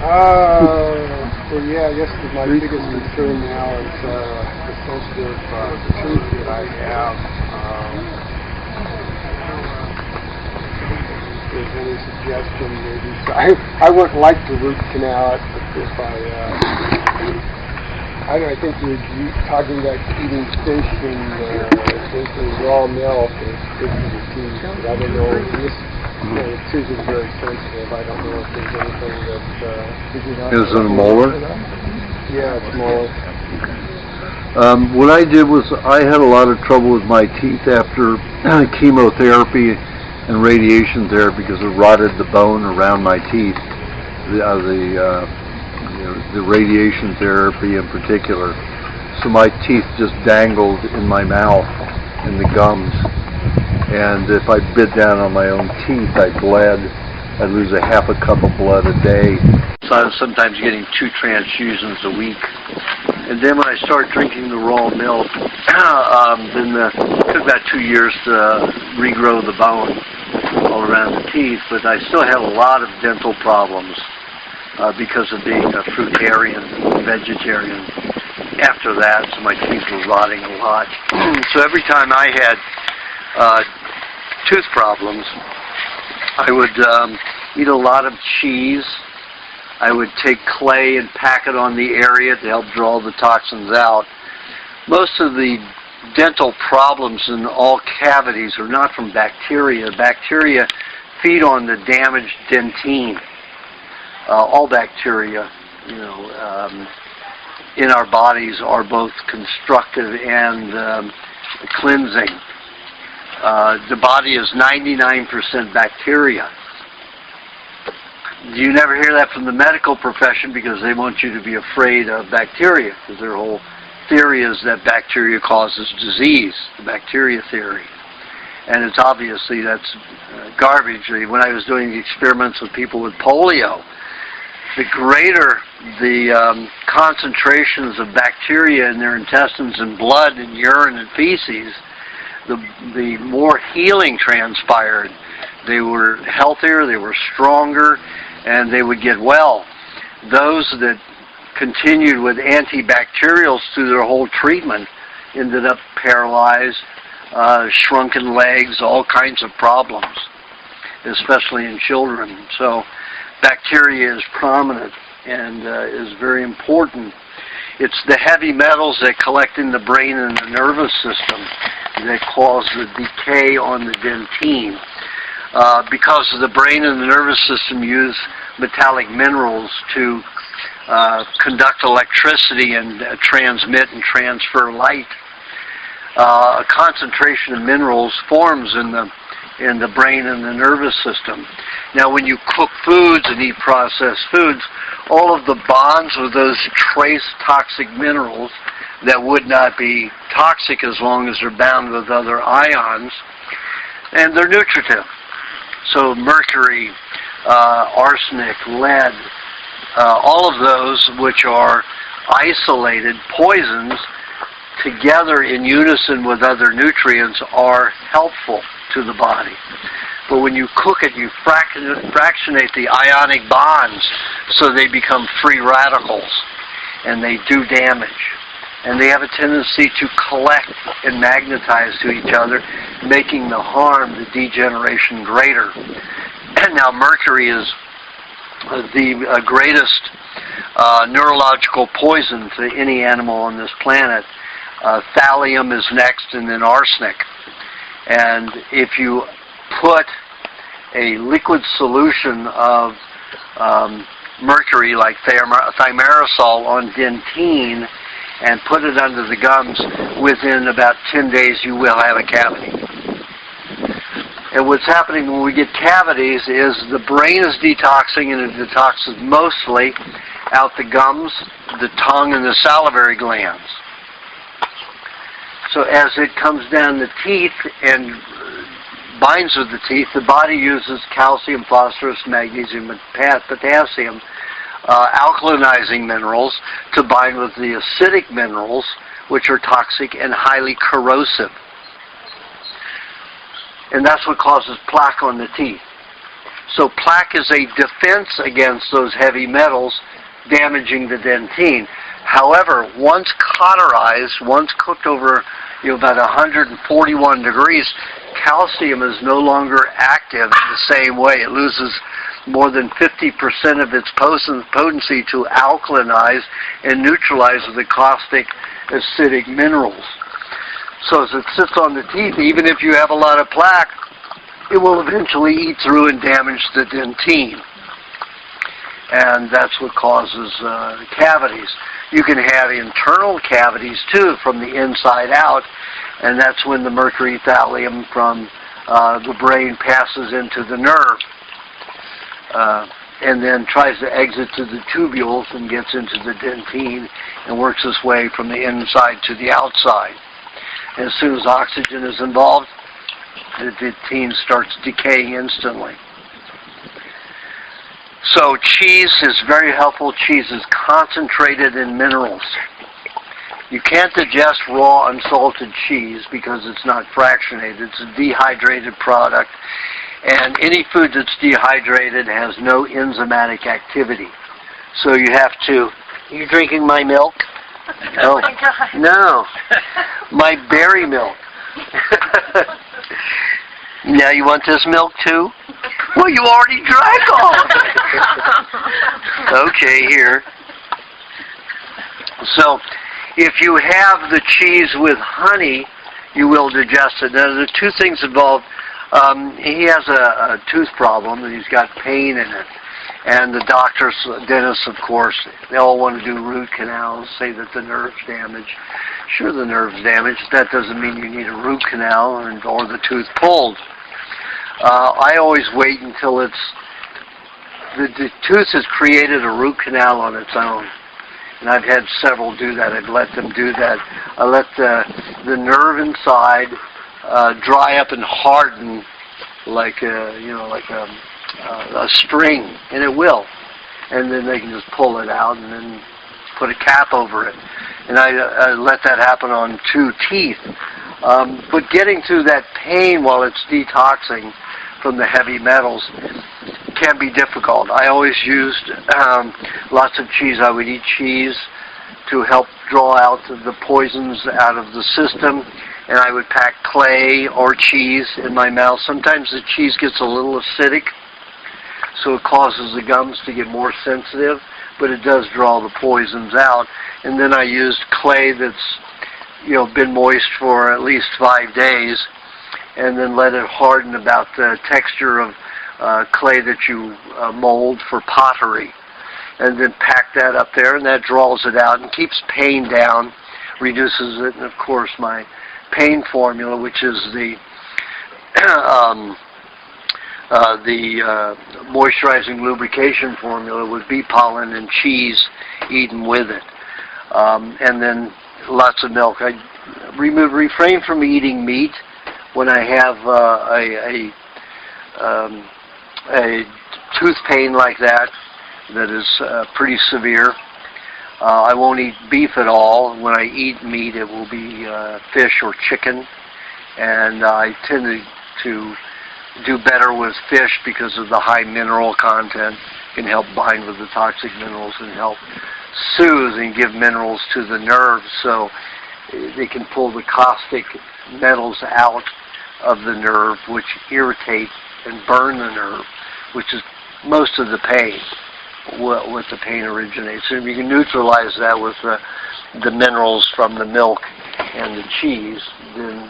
Well, yeah, I guess my biggest concern now is the sensitive tooth that I have. If there's any suggestion, maybe. So I wouldn't like the root canal if I think you were talking about eating fish and drinking raw milk is good for the teeth. But I don't know if this. The tooth is very sensitive. I don't know if there's anything that... Is it a molar? Yeah, it's molar. What I did was I had a lot of trouble with my teeth after chemotherapy and radiation therapy because it rotted the bone around my teeth. The radiation therapy in particular. So my teeth just dangled in my mouth and the gums. And if I bit down on my own teeth, I bled. I'd lose a half a cup of blood a day. So I was sometimes getting 2 transfusions a week. And then when I started drinking the raw milk, then it took about 2 years to regrow the bone all around the teeth. But I still had a lot of dental problems because of being a fruitarian, vegetarian. After that, so my teeth were rotting a lot. So every time I had tooth problems, I would eat a lot of cheese. I would take clay and pack it on the area to help draw the toxins out. Most of the dental problems in all cavities are not from bacteria. Bacteria feed on the damaged dentine. All bacteria, in our bodies are both constructive and cleansing. The body is 99% bacteria. You never hear that from the medical profession because they want you to be afraid of bacteria, because their whole theory is that bacteria causes disease, the bacteria theory. And it's obviously that's garbage. When I was doing the experiments with people with polio, the greater the concentrations of bacteria in their intestines and blood and urine and feces, the more healing transpired. They were healthier, they were stronger, and they would get well. Those that continued with antibacterials through their whole treatment ended up paralyzed, shrunken legs, all kinds of problems, especially in children. So bacteria is prominent and is very important. It's the heavy metals that collect in the brain and the nervous system that cause the decay on the dentine. Because the brain and the nervous system use metallic minerals to conduct electricity and transmit and transfer light. A concentration of minerals forms in the brain and the nervous system. Now, when you cook foods and eat processed foods, all of the bonds with those trace toxic minerals that would not be toxic as long as they're bound with other ions, and they're nutritive. So mercury, arsenic, lead, all of those which are isolated poisons together in unison with other nutrients are helpful to the body. But when you cook it, you fractionate the ionic bonds so they become free radicals and they do damage. And they have a tendency to collect and magnetize to each other, making the harm, the degeneration greater. And now mercury is the greatest neurological poison to any animal on this planet. Thallium is next, and then arsenic. And if you put a liquid solution of mercury, like thimerosal, on dentine and put it under the gums, within about 10 days you will have a cavity. And what's happening when we get cavities is the brain is detoxing, and it detoxes mostly out the gums, the tongue, and the salivary glands. So as it comes down the teeth and binds with the teeth, the body uses calcium, phosphorus, magnesium, and potassium, alkalinizing minerals, to bind with the acidic minerals, which are toxic and highly corrosive. And that's what causes plaque on the teeth. So plaque is a defense against those heavy metals damaging the dentine. However, once cauterized, once cooked over about 141 degrees, calcium is no longer active the same way. It loses more than 50% of its potency to alkalinize and neutralize the caustic acidic minerals. So as it sits on the teeth, even if you have a lot of plaque, it will eventually eat through and damage the dentine. And that's what causes cavities. You can have internal cavities too from the inside out, and that's when the mercury thallium from the brain passes into the nerve and then tries to exit to the tubules and gets into the dentine and works its way from the inside to the outside. And as soon as oxygen is involved, the dentine starts decaying instantly. So cheese is very helpful. Cheese is concentrated in minerals. You can't digest raw unsalted cheese because it's not fractionated. It's a dehydrated product. And any food that's dehydrated has no enzymatic activity. So you have to... Are you drinking my milk? Oh my God. No. My berry milk. Now you want this milk too? Well, you already drank all of it. Okay, here. So, if you have the cheese with honey, you will digest it. Now, there are two things involved. He has a tooth problem, and he's got pain in it. And the doctors, dentists, of course, they all want to do root canals, say that the nerve's damaged. Sure, the nerve's damaged. That doesn't mean you need a root canal or the tooth pulled. I always wait until the tooth has created a root canal on its own. And I've had several do that. I've let them do that. I let the nerve inside dry up and harden like a string, and it will. And then they can just pull it out and then put a cap over it. And I let that happen on 2 teeth. But getting through that pain while it's detoxing from the heavy metals can be difficult. I always used lots of cheese. I would eat cheese to help draw out the poisons out of the system, and I would pack clay or cheese in my mouth. Sometimes the cheese gets a little acidic, so it causes the gums to get more sensitive, but it does draw the poisons out. And then I used clay that's been moist for at least 5 days, and then let it harden about the texture of clay that you mold for pottery, and then pack that up there, and that draws it out and keeps pain down, reduces it. And of course my pain formula, which is the moisturizing lubrication formula, with bee pollen and cheese eaten with it, and then lots of milk. I refrain from eating meat when I have a tooth pain like that is pretty severe. I won't eat beef at all. When I eat meat, it will be fish or chicken, and I tend to do better with fish because of the high mineral content. It can help bind with the toxic minerals and help soothe and give minerals to the nerves, so they can pull the caustic metals out of the nerve, which irritate and burn the nerve, which is most of the pain, what the pain originates. And if you can neutralize that with the minerals from the milk and the cheese, then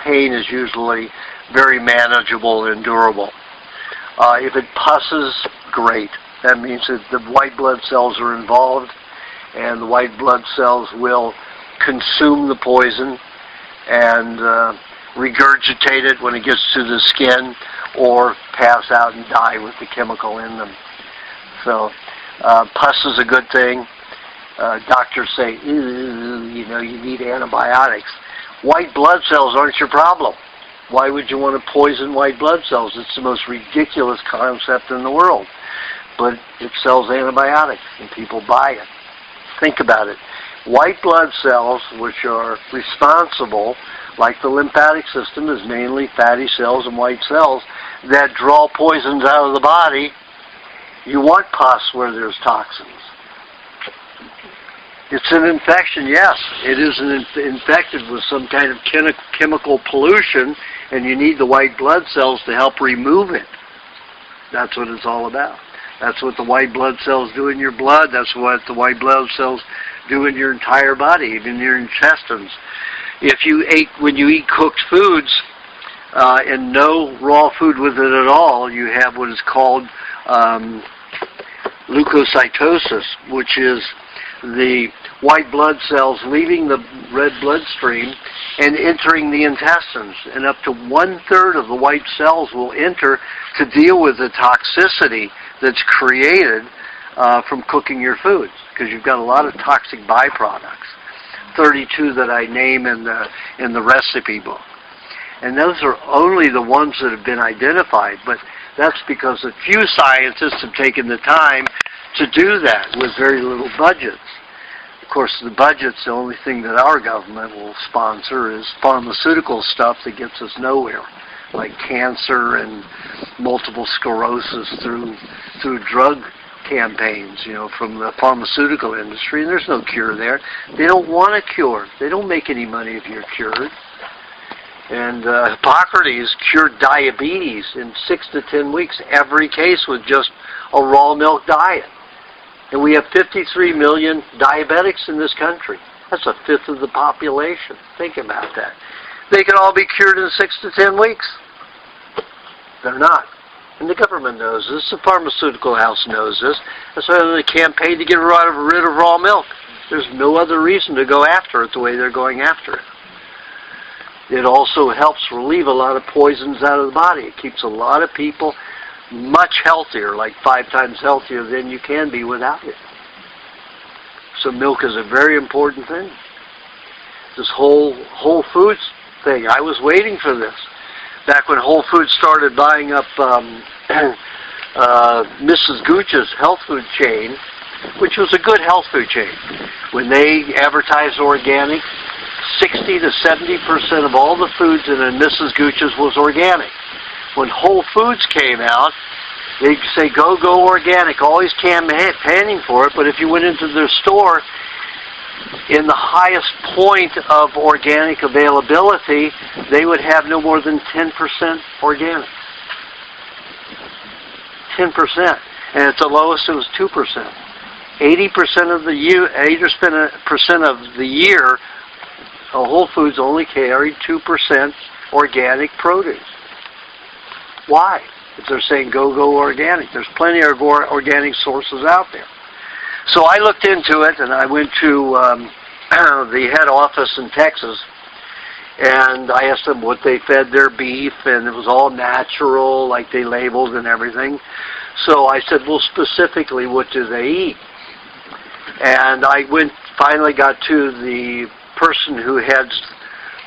pain is usually very manageable and durable. If it pusses, great. That means that the white blood cells are involved, and the white blood cells will consume the poison and regurgitate it when it gets to the skin, or pass out and die with the chemical in them. So pus is a good thing. Doctors say, you need antibiotics. White blood cells aren't your problem. Why would you want to poison white blood cells? It's the most ridiculous concept in the world. But it sells antibiotics, and people buy it. Think about it. White blood cells, which are responsible like the lymphatic system is mainly fatty cells and white cells that draw poisons out of the body, you want pus where there's toxins. It's an infection, yes. It is infected with some kind of chemical pollution, and you need the white blood cells to help remove it. That's what it's all about. That's what the white blood cells do in your blood. That's what the white blood cells do in your entire body, even your intestines. When you eat cooked foods and no raw food with it at all, you have what is called leukocytosis, which is the white blood cells leaving the red bloodstream and entering the intestines. And up to 1/3 of the white cells will enter to deal with the toxicity that's created from cooking your foods, because you've got a lot of toxic byproducts. 32 that I name in the recipe book. And those are only the ones that have been identified, but that's because a few scientists have taken the time to do that with very little budgets. Of course, the budget's the only thing that our government will sponsor is pharmaceutical stuff that gets us nowhere, like cancer and multiple sclerosis through drug campaigns, from the pharmaceutical industry, and there's no cure there. They don't want a cure. They don't make any money if you're cured. And Hippocrates cured diabetes in 6 to 10 weeks, every case with just a raw milk diet. And we have 53 million diabetics in this country. That's 1/5 of the population. Think about that. They could all be cured in 6 to 10 weeks. They're not. And the government knows this. The pharmaceutical house knows this. That's why they can't pay to get rid of raw milk. There's no other reason to go after it the way they're going after it. It also helps relieve a lot of poisons out of the body. It keeps a lot of people much healthier, like 5 times healthier than you can be without it. So milk is a very important thing. This whole Whole Foods thing, I was waiting for this. Back when Whole Foods started buying up Mrs. Gooch's health food chain, which was a good health food chain. When they advertised organic, 60 to 70% of all the foods in a Mrs. Gooch's was organic. When Whole Foods came out, they'd say, go organic, always campaigning for it, but if you went into their store, in the highest point of organic availability, they would have no more than 10% organic. 10%. And at the lowest, it was 2%. 80% of the year, Whole Foods only carried 2% organic produce. Why? If they're saying go organic. There's plenty of organic sources out there. So I looked into it, and I went to the head office in Texas, and I asked them what they fed their beef, and it was all natural, like they labeled and everything. So I said, well, specifically, what do they eat? And I finally got to the person who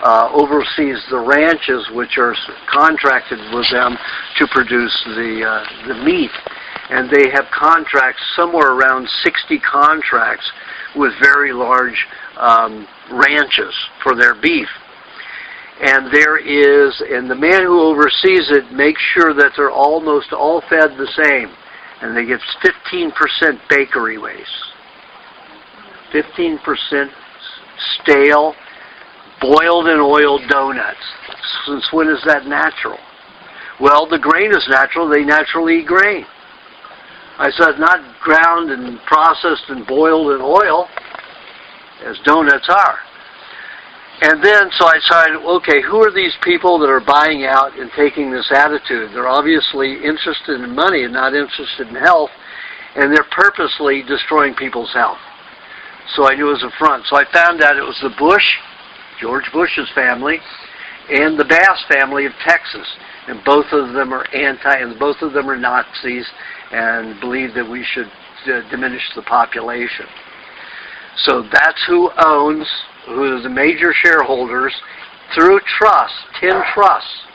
oversees the ranches, which are contracted with them to produce the meat. And they have contracts, somewhere around 60 contracts, with very large ranches for their beef. And the man who oversees it makes sure that they're almost all fed the same. And they get 15% bakery waste. 15% stale, boiled and oiled donuts. Since when is that natural? Well, the grain is natural. They naturally eat grain. I said, not ground and processed and boiled in oil, as donuts are. And then, so I decided, okay, who are these people that are buying out and taking this attitude? They're obviously interested in money and not interested in health, and they're purposely destroying people's health. So I knew it was a front. So I found out it was the George Bush's family, and the Bass family of Texas. And both of them are and both of them are Nazis, and believe that we should diminish the population. So that's who are the major shareholders through trust, 10 trusts.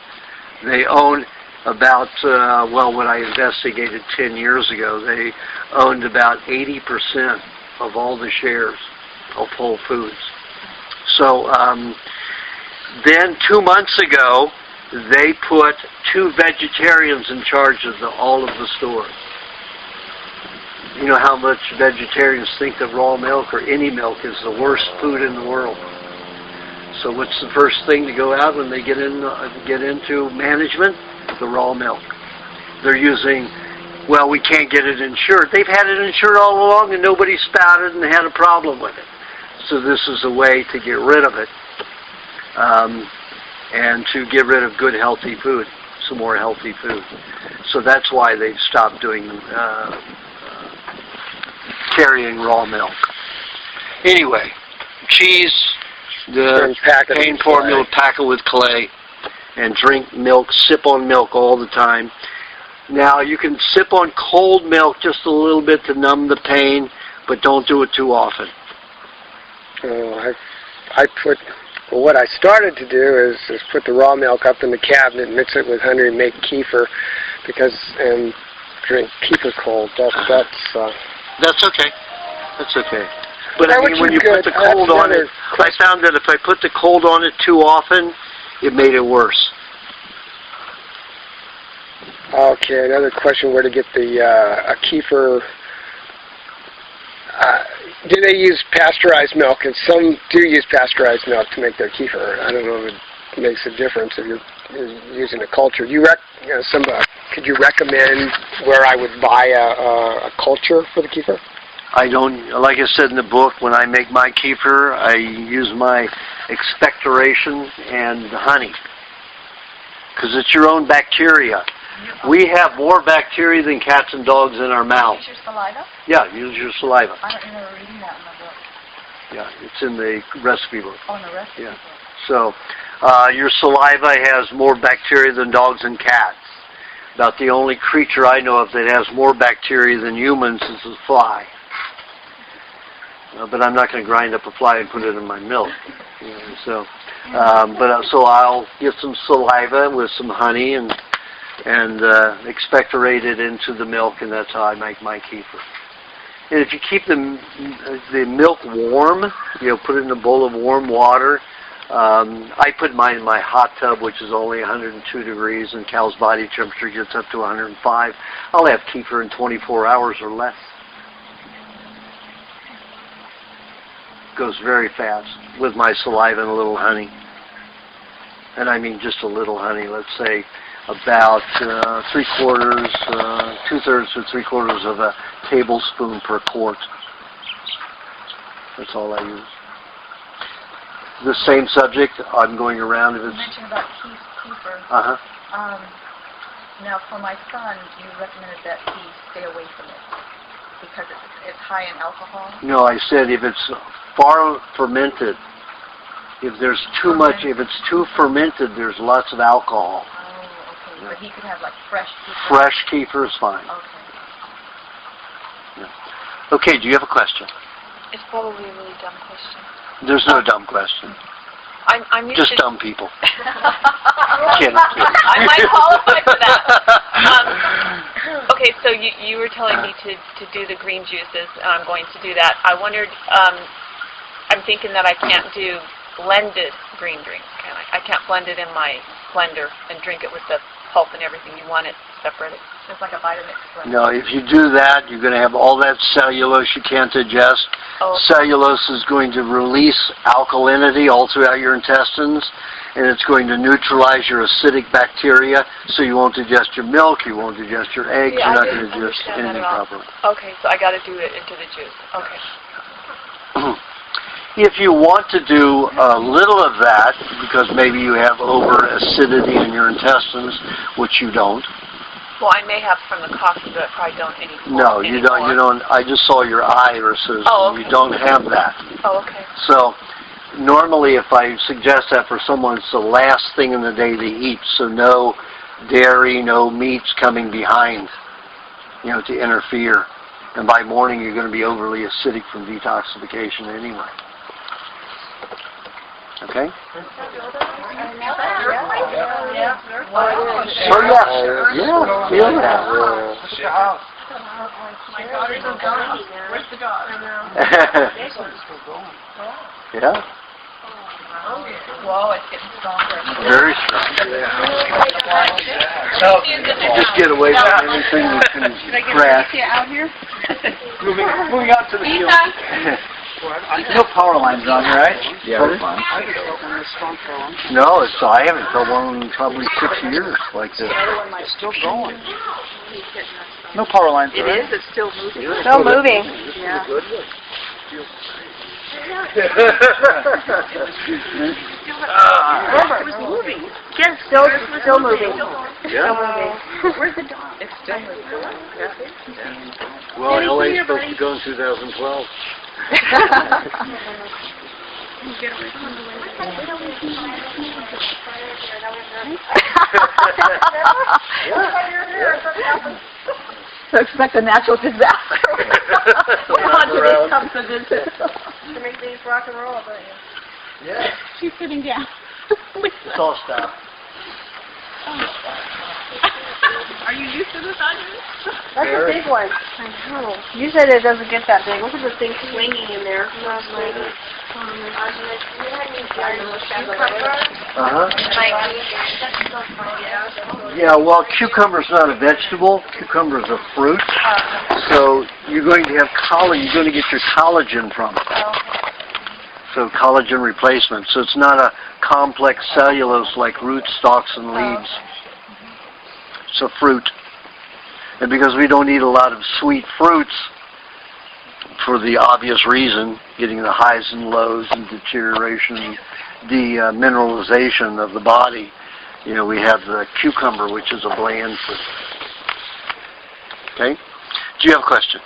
They own about, when I investigated 10 years ago, they owned about 80% of all the shares of Whole Foods. So Then 2 months ago, they put 2 vegetarians in charge of all of the stores. You know how much vegetarians think that raw milk or any milk is the worst food in the world. So what's the first thing to go out when they get into management? The raw milk. They're using, well, we can't get it insured. They've had it insured all along and nobody spouted and had a problem with it. So this is a way to get rid of it and to get rid of good healthy food, some more healthy food. So that's why they've stopped doing carrying raw milk. Anyway, cheese, the pain formula, pack it with clay, and drink milk, sip on milk all the time. Now, you can sip on cold milk just a little bit to numb the pain, but don't do it too often. Well, what I started to do is put the raw milk up in the cabinet, mix it with honey, and make kefir, and drink kefir cold. That's okay. That's okay. But I mean, when you put the cold on it, I found that if I put the cold on it too often, it made it worse. Okay, another question: where to get a kefir? Do they use pasteurized milk? And some do use pasteurized milk to make their kefir. I don't know if it makes a difference if you're using a culture. Could you recommend where I would buy a culture for the kefir? I don't, like I said in the book, when I make my kefir, I use my expectoration and honey. Because it's your own bacteria. We have more bacteria than cats and dogs in our mouth. Use your saliva? Yeah, use your saliva. I don't remember reading that in the book. Yeah, it's in the recipe book. Oh, in the recipe book. So, your saliva has more bacteria than dogs and cats. About the only creature I know of that has more bacteria than humans is a fly. But I'm not going to grind up a fly and put it in my milk. So I'll get some saliva with some honey and expectorate it into the milk, and that's how I make my kefir. And if you keep the milk warm, put it in a bowl of warm water. I put mine in my hot tub, which is only 102 degrees, and cow's body temperature gets up to 105. I'll have kefir in 24 hours or less. Goes very fast with my saliva and a little honey. And I mean just a little honey, let's say about 2/3 to 3/4 of a tablespoon per quart. That's all I use. The same subject, I'm going around. You mentioned about kefir. Uh-huh. Now, for my son, you recommended that he stay away from it because it's high in alcohol? No, I said if it's far fermented, if there's too much, if it's too fermented, there's lots of alcohol. Oh, okay. But he could have like fresh kefir? Fresh kefir is fine. Okay. Yeah. Okay, do you have a question? It's probably a really dumb question. There's no dumb question. I'm used Just to dumb people. Kidding. I might qualify for that. Okay, so you were telling me to do the green juices, and I'm going to do that. I wondered, I'm thinking that I can't do blended green drinks, can I? I can't blend it in my blender and drink it with the pulp and everything. You want it separated. It's like a Vitamix blend. No, if you do that, you're going to have all that cellulose you can't digest. Oh. Cellulose is going to release alkalinity all throughout your intestines, and it's going to neutralize your acidic bacteria, so you won't digest your milk, you won't digest your eggs, Yeah, you're not I going to didn't digest understand anything that at all. properly. Okay, so I got to do it into the juice. Okay. If you want to do a little of that, because maybe you have over acidity in your intestines, which you don't. Well, I may have from the coffee, but I probably don't anymore. No, you don't. You don't. I just saw your irises. Oh, okay. You don't have that. Oh, okay. So normally, if I suggest that for someone, it's the last thing in the day they eat. So no dairy, no meats coming behind, to interfere. And by morning, you're going to be overly acidic from detoxification anyway. Okay? Yeah. So yes, feel that. My daughter's in Ghana. Where's the dog? Yeah. Whoa, it's getting stronger. Very strong. Just get away from anything that can crash. out here? Moving on to the field. No power lines around here, right? Yeah, that's fine. No, I haven't felt one in probably 6 years like this. It's still going. No power lines, It right? is. It's still moving. Still moving. Yeah. Remember, It was moving. yes, still moving. Yeah. Where's the dog? It's still moving. Well, LA is supposed to go in 2012. So expect a natural disaster. Around. To make things rock and roll, don't you? Yeah. She's sitting down. It's all stop. Are you used to this, Aajonus? That's a big one. I know. Usually it doesn't get that big. Look at the thing swinging in there. Uh-huh. Yeah, well, cucumber's not a vegetable. Cucumber's a fruit. So you're going to have you're going to get your collagen from it. So collagen replacement. So it's not a complex cellulose like roots, stalks, and leaves. It's a fruit. And because we don't eat a lot of sweet fruits, for the obvious reason, getting the highs and lows and deterioration, mineralization of the body, we have the cucumber, which is a bland fruit. Okay? Do you have a question?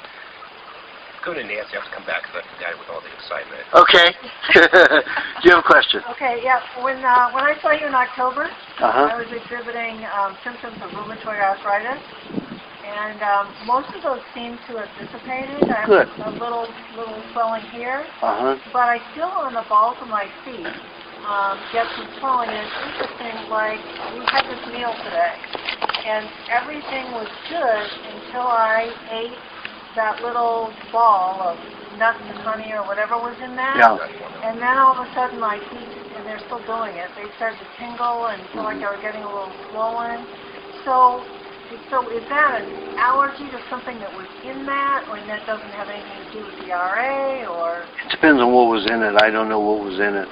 Go to Nancy. I have to come back because I forgot with all the excitement. Okay. Do you have a question? Okay, yeah. When I saw you in October, Uh-huh. I was exhibiting symptoms of rheumatoid arthritis, and most of those seem to have dissipated. I have Good. a little swelling here, Uh-huh. but I still on the balls of my feet get some swelling. And it's interesting, like we had this meal today, and everything was good until I ate that little ball of nuts and honey or whatever was in that. Yeah. And then all of a sudden my feet, and they're still doing it, they started to tingle and feel like they were getting a little swollen. So is that an allergy to something that was in that, or that doesn't have anything to do with the RA, or? It depends on what was in it. I don't know what was in it.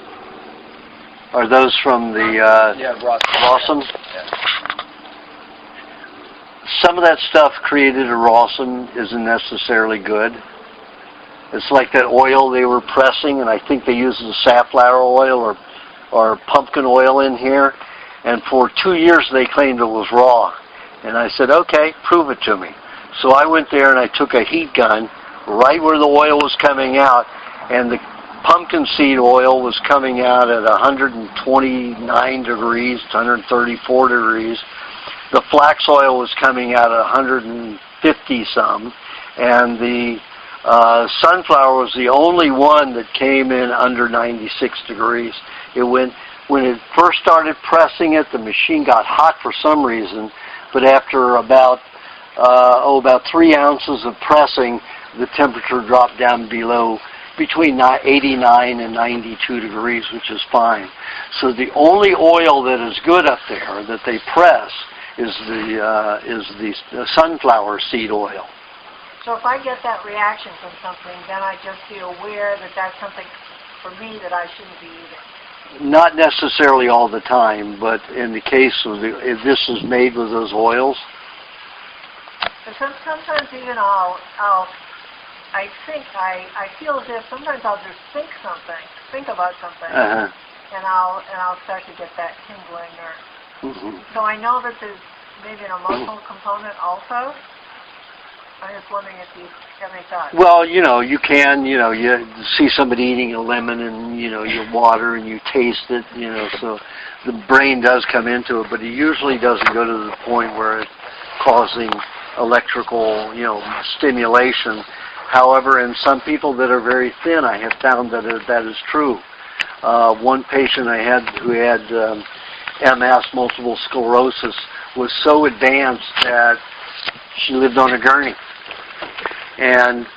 Are those from the Rawson? Some of that stuff created a Rawson isn't necessarily good. It's like that oil they were pressing, and I think they used the safflower oil or pumpkin oil in here. And for 2 years they claimed it was raw. And I said, okay, prove it to me. So I went there and I took a heat gun right where the oil was coming out, and the pumpkin seed oil was coming out at 129 degrees to 134 degrees. The flax oil was coming out at 150 some, and the sunflower was the only one that came in under 96 degrees. When it first started pressing it, the machine got hot for some reason, but after about 3 ounces of pressing, the temperature dropped down between 89 and 92 degrees, which is fine. So the only oil that is good up there that they press is the sunflower seed oil. So if I get that reaction from something, then I just be aware that that's something for me that I shouldn't be eating. Not necessarily all the time, but in the case of if this is made with those oils. But sometimes even I feel as if sometimes I'll just think about something, Uh-huh. and I'll start to get that tingling or. Mm-hmm. So I know that there's maybe an emotional component also. I'm just wondering if you have any thoughts. Well, you can, you see somebody eating a lemon and, you water and you taste it, so the brain does come into it, but it usually doesn't go to the point where it's causing electrical, stimulation. However, in some people that are very thin, I have found that that is true. One patient I had who had MS, multiple sclerosis, was so advanced that she lived on a gurney. And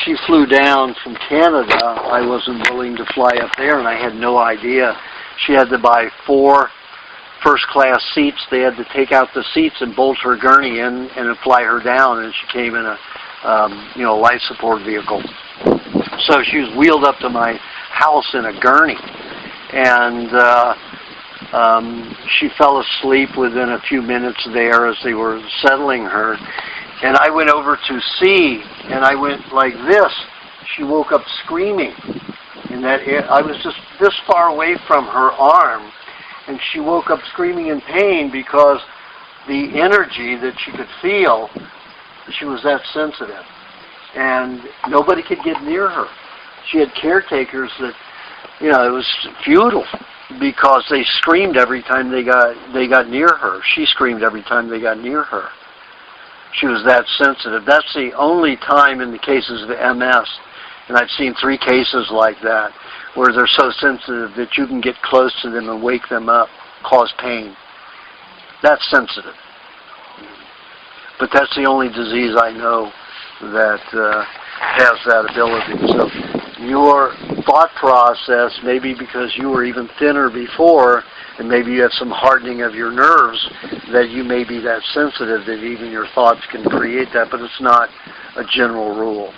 She flew down from Canada. I wasn't willing to fly up there, and I had no idea. She had to buy 4 first-class seats. They had to take out the seats and bolt her gurney in and then fly her down, and she came in a life support vehicle. So she was wheeled up to my house in a gurney, and she fell asleep within a few minutes there as they were settling her. And I went over to see, and I went like this. She woke up screaming. And I was just this far away from her arm, and she woke up screaming in pain because the energy that she could feel, she was that sensitive. And nobody could get near her. She had caretakers that, it was futile because they screamed every time they got near her. She screamed every time they got near her. She was that sensitive. That's the only time in the cases of MS, and I've seen 3 cases like that, where they're so sensitive that you can get close to them and wake them up, cause pain. That's sensitive. But that's the only disease I know that has that ability. So your thought process, maybe because you were even thinner before, and maybe you have some hardening of your nerves, that you may be that sensitive that even your thoughts can create that, but it's not a general rule.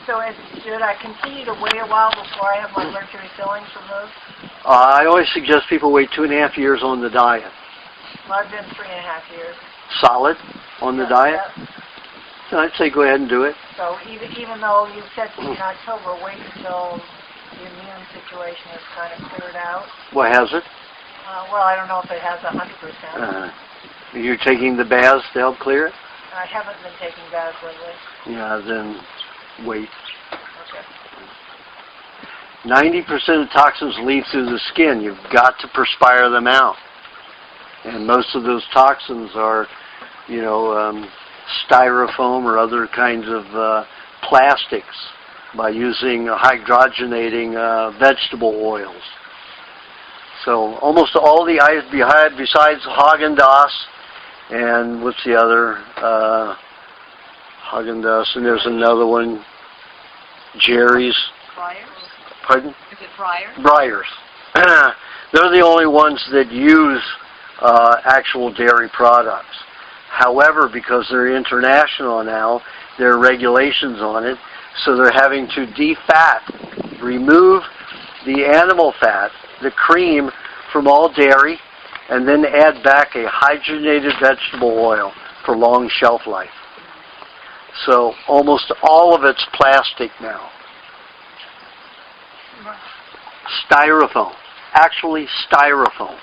So should I continue to wait a while before I have my mercury fillings removed? I always suggest people wait 2.5 years on the diet. Well, I've been 3.5 years. Solid on the diet? Yep. So I'd say go ahead and do it. So even though you said to me in October, wait until the immune situation is kind of cleared out. What has it? Well, I don't know if it has 100%. You're taking the baths to help clear it? I haven't been taking baths lately. Yeah, then wait. Okay. 90% of toxins leave through the skin. You've got to perspire them out. And most of those toxins are, styrofoam or other kinds of plastics by using hydrogenating vegetable oils. So almost all the items besides Haagen-Dazs and what's the other? Haagen-Dazs, and there's another one, Jerry's. Briars? Pardon? Is it Briars? Briars. They're the only ones that use actual dairy products. However, because they're international now, there are regulations on it, so they're having to defat, remove the animal fat, the cream from all dairy, and then add back a hydrogenated vegetable oil for long shelf life. So almost all of it's plastic now. Styrofoam. Actually styrofoam.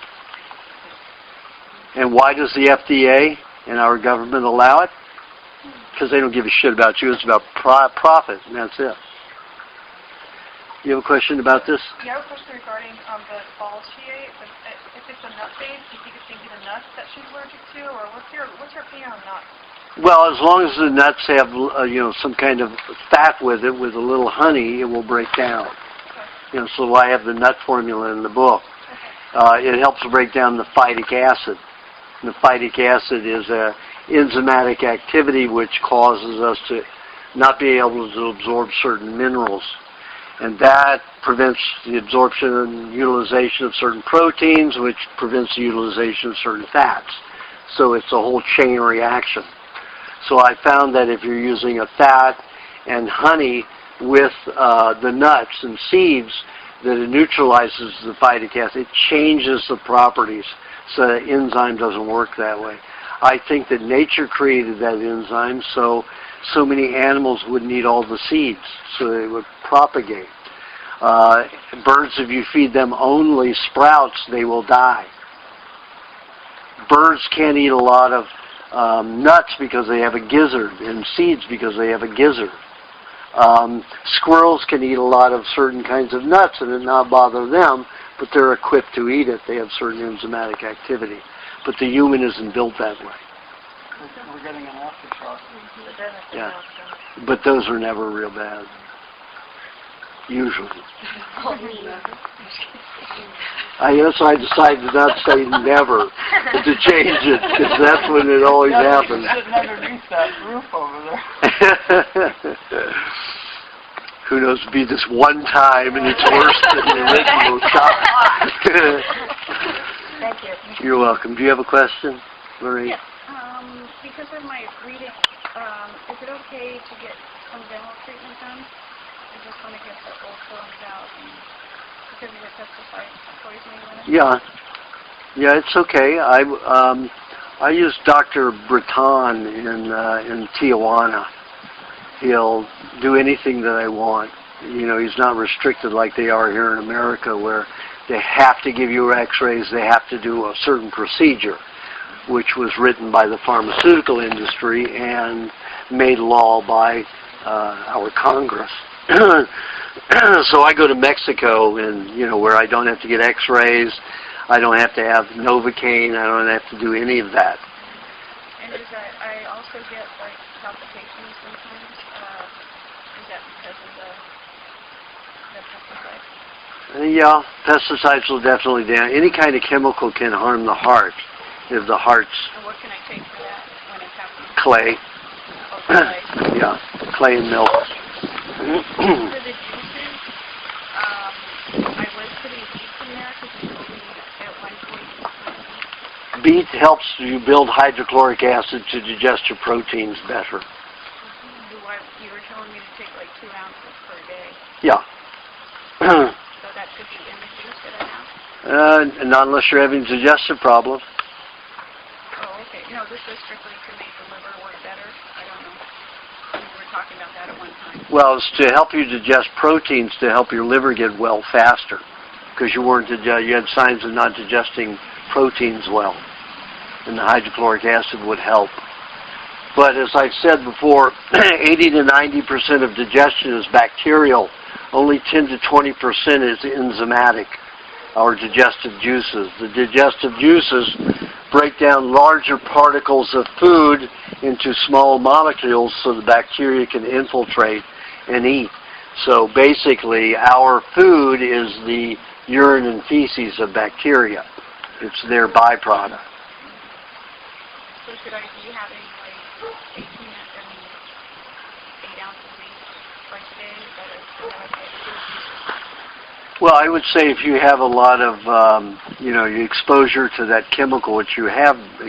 And why does the FDA and our government allow it? Because they don't give a shit about you. It's about profit, and that's it. You have a question about this? Yeah, I have a question regarding the balls she ate. If it's a nut base, do you think it's maybe the nuts that she's allergic to, or what's your opinion on nuts? Well, as long as the nuts have some kind of fat with it, with a little honey, it will break down. Okay. So I have the nut formula in the book. Okay. It helps break down the phytic acid. And the phytic acid is a enzymatic activity which causes us to not be able to absorb certain minerals. And that prevents the absorption and utilization of certain proteins, which prevents the utilization of certain fats. So it's a whole chain reaction. So I found that if you're using a fat and honey with the nuts and seeds, that it neutralizes the phytic acid. It changes the properties so the enzyme doesn't work that way. I think that nature created that enzyme so many animals wouldn't eat all the seeds, so they would propagate. Birds, if you feed them only sprouts, they will die. Birds can't eat a lot of nuts because they have a gizzard, and seeds because they have a gizzard. Squirrels can eat a lot of certain kinds of nuts and it not bother them, but they're equipped to eat it. They have certain enzymatic activity. But the human isn't built that way. We're getting an aftershock. Yeah. But those are never real bad. usually. That's why I decided to not say never, but to change it, because that's when it always happens. Sitting underneath that roof over there. Who knows, it'll be this one time, and it's worse than the original shot. Thank you. You're welcome. Do you have a question, Marie? Yes. Because of my reading, is it okay to get some dental treatment done? I just want to get the old fillings out because of the pesticide poisoning in it. Yeah, it's okay. I use Dr. Breton in Tijuana. He'll do anything that I want. You know, he's not restricted like they are here in America, where they have to give you X-rays, they have to do a certain procedure, which was written by the pharmaceutical industry and made law by our Congress. So I go to Mexico, and where I don't have to get X-rays, I don't have to have Novocaine, I don't have to do any of that. And I also get like palpitations sometimes. Is that because of the pesticides? Yeah, pesticides will definitely damage. Any kind of chemical can harm the heart if the heart's. And what can I take for that when it's happening? Clay. Oh, clay. Yeah, clay and milk. For the juices, I was putting beets in there because you told me at one point. Beet helps you build hydrochloric acid to digest your proteins better. You were telling me to take like 2 ounces per day. Yeah. So that could be in the juice that I have? Not unless you're having digestive problems. Oh, okay. No, this is strictly to make the liver work better. I don't know. We were talking about that at one time. Well, it's to help you digest proteins, to help your liver get well faster, because you had signs of not digesting proteins well, and the hydrochloric acid would help. But as I've said before, 80 to 90% of digestion is bacterial. Only 10 to 20% is enzymatic, our digestive juices. The digestive juices break down larger particles of food into small molecules so the bacteria can infiltrate and eat. So basically, our food is the urine and feces of bacteria. It's their byproduct. So should I be having like 8 ounces twice a day? Is that okay? Well, I would say if you have a lot of, your exposure to that chemical which you have been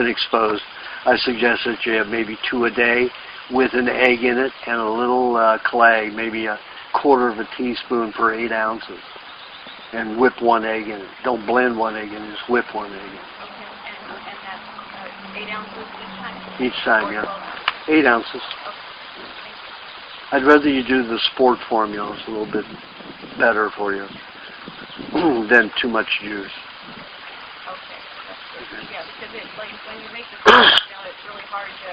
exposed, I suggest that you have maybe 2 a day with an egg in it and a little clay, maybe a 1/4 teaspoon per 8 ounces. And whip 1 egg in it. Don't blend 1 egg in it, just whip 1 egg in it. Okay, and that's 8 ounces each time? Each time, yeah. 8 ounces. I'd rather you do the sport formula. It's a little bit better for you than too much juice. Okay, that's good. Yeah, because when you make the formula, it's really hard to,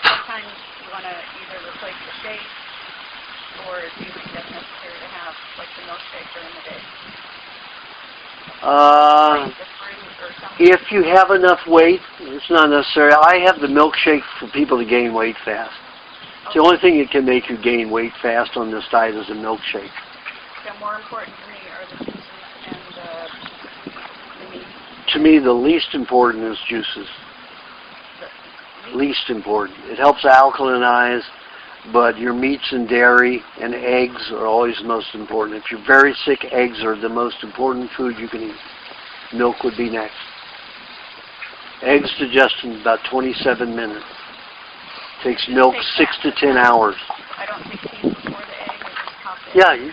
sometimes you want to either replace the shake, or do you think that's necessary to have, like the milkshake during the day? Like the fruit or something? If you have enough weight, it's not necessary. I have the milkshake for people to gain weight fast. It's the only thing that can make you gain weight fast on this diet is a milkshake. So more important to me are the juices and the meat. To me, the least important is juices. Least important. It helps alkalinize, but your meats and dairy and eggs are always most important. If you're very sick, eggs are the most important food you can eat. Milk would be next. Eggs digest in about 27 minutes. Takes milk 6 to 10 hours. I don't take cheese before the egg, I just pop it. Yeah,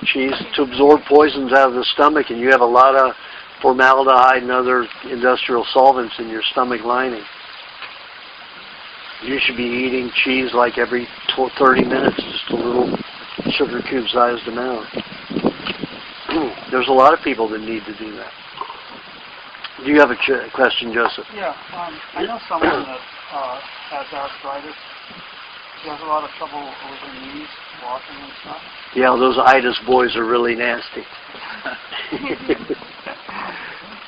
cheese to absorb poisons out of the stomach, and you have a lot of formaldehyde and other industrial solvents in your stomach lining. You should be eating cheese like every 30 minutes, just a little sugar cube-sized amount. There's a lot of people that need to do that. Do you have a question, Joseph? Yeah, I know someone that has arthritis. She has a lot of trouble with her knees, walking and stuff. Yeah, those itis boys are really nasty.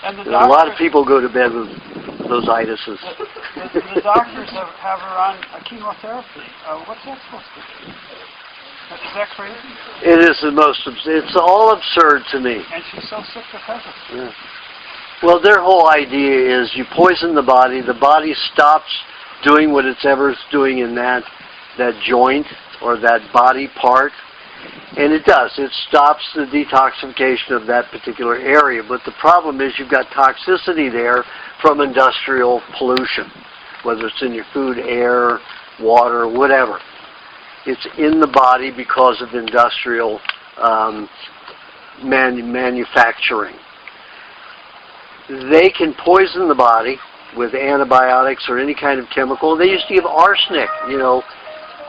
And a lot of people go to bed with those itises. The doctors have her on a chemotherapy. What's that supposed to do? Is that crazy? It is the most, it's all absurd to me. And she's so sick because of it. Yeah. Well, their whole idea is you poison the body stops doing what it's ever doing in that joint or that body part, and it does. It stops the detoxification of that particular area, but the problem is you've got toxicity there from industrial pollution, whether it's in your food, air, water, whatever. It's in the body because of industrial manufacturing. They can poison the body with antibiotics or any kind of chemical. They used to give arsenic,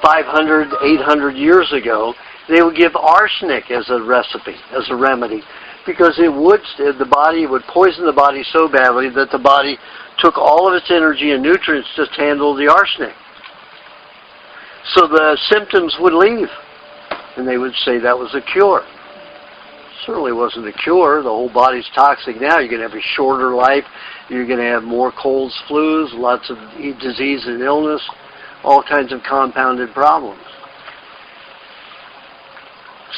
500, 800 years ago. They would give arsenic as a recipe, as a remedy, because it would poison the body so badly that the body took all of its energy and nutrients to handle the arsenic. So the symptoms would leave, and they would say that was a cure. Certainly wasn't a cure. The whole body's toxic now. You're going to have a shorter life. You're going to have more colds, flus, lots of disease and illness, all kinds of compounded problems.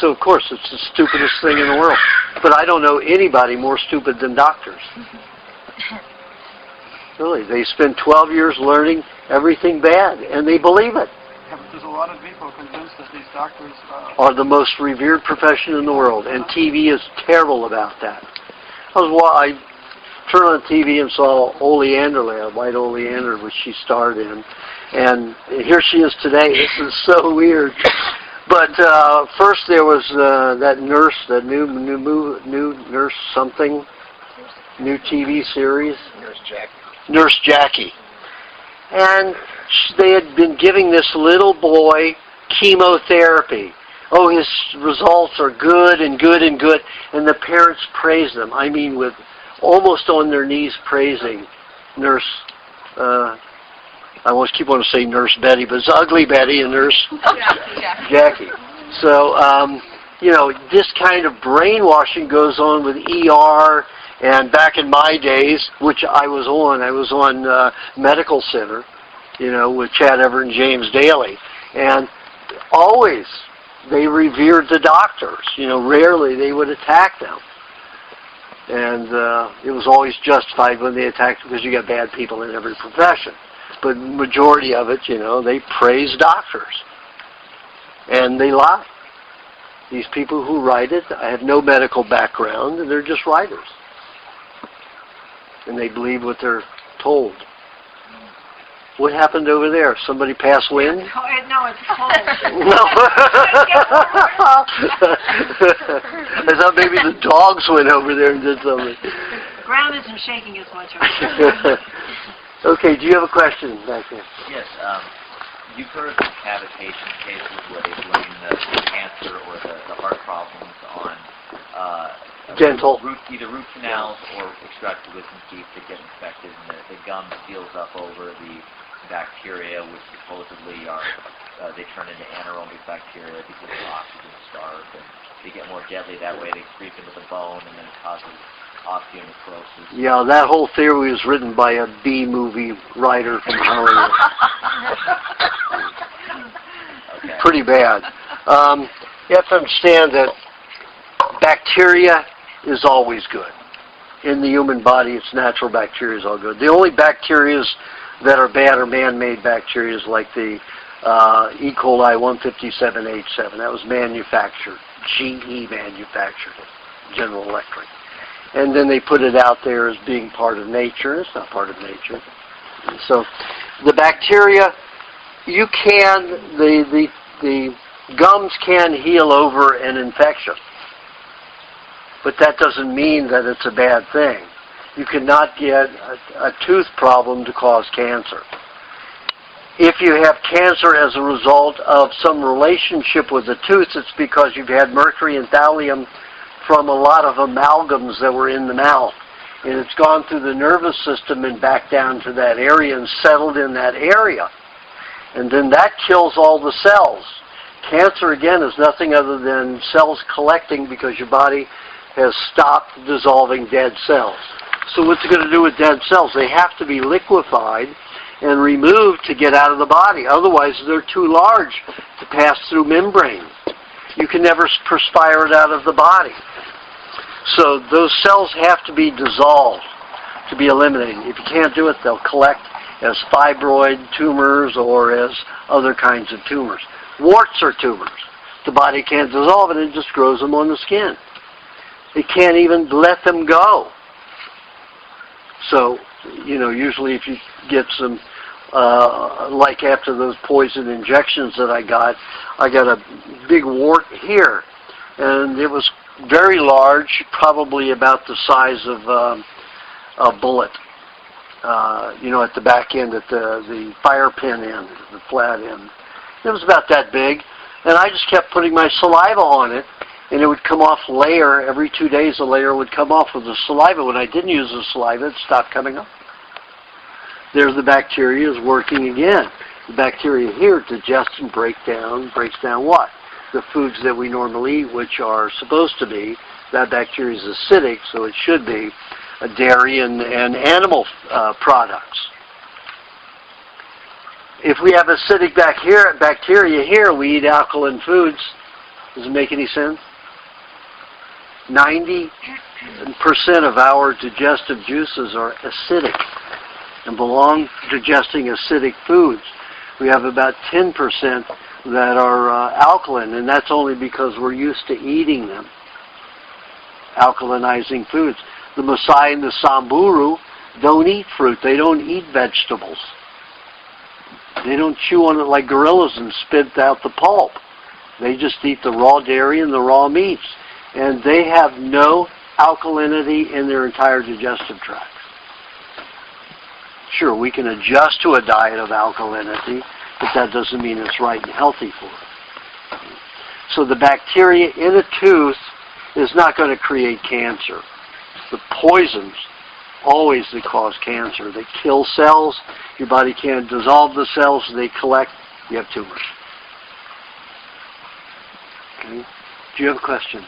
So, of course, it's the stupidest thing in the world. But I don't know anybody more stupid than doctors. Really, they spend 12 years learning everything bad, and they believe it. Yeah, but there's a lot of people convinced that these doctors are the most revered profession in the world, and TV is terrible about that. I turned on TV and saw Oleander, White Oleander, which she starred in, and here she is today. This is so weird. But first there was that nurse, that new nurse something, new TV series. Nurse Jackie. And they had been giving this little boy chemotherapy. Oh, his results are good and good and good. And the parents praised them. I mean, with almost on their knees praising Nurse, I always keep wanting to say Nurse Betty, but it's Ugly Betty and Nurse Jackie. So, this kind of brainwashing goes on with ER. And back in my days, which I was on Medical Center, with Chad Everett and James Daly. And always they revered the doctors. Rarely they would attack them. And it was always justified when they attacked, because you got bad people in every profession. But majority of it, they praise doctors. And they lie. These people who write it have no medical background, and they're just writers. And they believe what they're told. What happened over there? Somebody pass wind? No, it's cold. No. I thought maybe the dogs went over there and did something. The ground isn't shaking as much over there. Okay, do you have a question back there? Yes, you've heard of cavitation cases where they blame the cancer or the heart problems on dental. Either root canals or extracted wisdom teeth that get infected, and the gum seals up over the bacteria, which supposedly are they turn into anaerobic bacteria because of oxygen starved, and they get more deadly that way. They creep into the bone, and then it causes osteonecrosis. Yeah, that whole theory was written by a B-movie writer from Hollywood. Okay. Pretty bad. You have to understand that bacteria is always good. In the human body, it's natural bacteria is all good. The only bacteria that are bad are man-made bacteria, like the E. coli 157H7. That was manufactured. GE manufactured it, General Electric. And then they put it out there as being part of nature. It's not part of nature. So the bacteria, the gums can heal over an infection. But that doesn't mean that it's a bad thing. You cannot get a tooth problem to cause cancer. If you have cancer as a result of some relationship with the tooth, it's because you've had mercury and thallium from a lot of amalgams that were in the mouth. And it's gone through the nervous system and back down to that area and settled in that area. And then that kills all the cells. Cancer, again, is nothing other than cells collecting because your body has stopped dissolving dead cells. So what's it going to do with dead cells? They have to be liquefied, and removed to get out of the body. Otherwise, they're too large to pass through membrane. You can never perspire it out of the body. So those cells have to be dissolved to be eliminated. If you can't do it, they'll collect as fibroid tumors or as other kinds of tumors. Warts are tumors. The body can't dissolve it, it just grows them on the skin. It can't even let them go. So, usually if you get some, like after those poison injections that I got a big wart here. And it was very large, probably about the size of a bullet, at the back end, at the fire pin end, the flat end. It was about that big. And I just kept putting my saliva on it, and it would come off layer. Every 2 days a layer would come off with the saliva. When I didn't use the saliva, it stopped coming off. There's the bacteria is working again. The bacteria here digests and breaks down what? The foods that we normally eat, which are supposed to be, that bacteria is acidic, so it should be dairy and animal products. If we have acidic bacteria here, we eat alkaline foods. Does it make any sense? 90% of our digestive juices are acidic and belong to digesting acidic foods. We have about 10% that are alkaline, and that's only because we're used to eating them. Alkalinizing foods. The Maasai and the Samburu don't eat fruit. They don't eat vegetables. They don't chew on it like gorillas and spit out the pulp. They just eat the raw dairy and the raw meats. And they have no alkalinity in their entire digestive tract. Sure, we can adjust to a diet of alkalinity, but that doesn't mean it's right and healthy for us. So the bacteria in a tooth is not going to create cancer. The poisons always that cause cancer. They kill cells. Your body can't dissolve the cells. They collect. You have tumors. Okay. Do you have a question?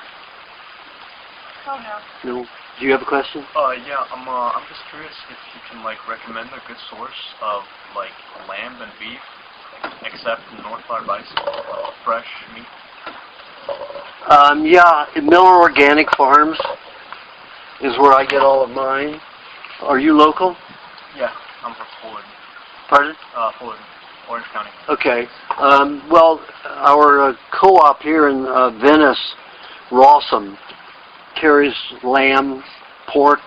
Oh, no. No. Do you have a question? Yeah. I'm just curious if you can recommend a good source of lamb and beef, except North Flower Bison, fresh meat. Yeah, Miller Organic Farms is where I get all of mine. Are you local? Yeah, I'm from Fulton. Pardon? Fulton, Orange County. Okay. Well, our co-op here in Venice, Rawsome, carries lamb, pork,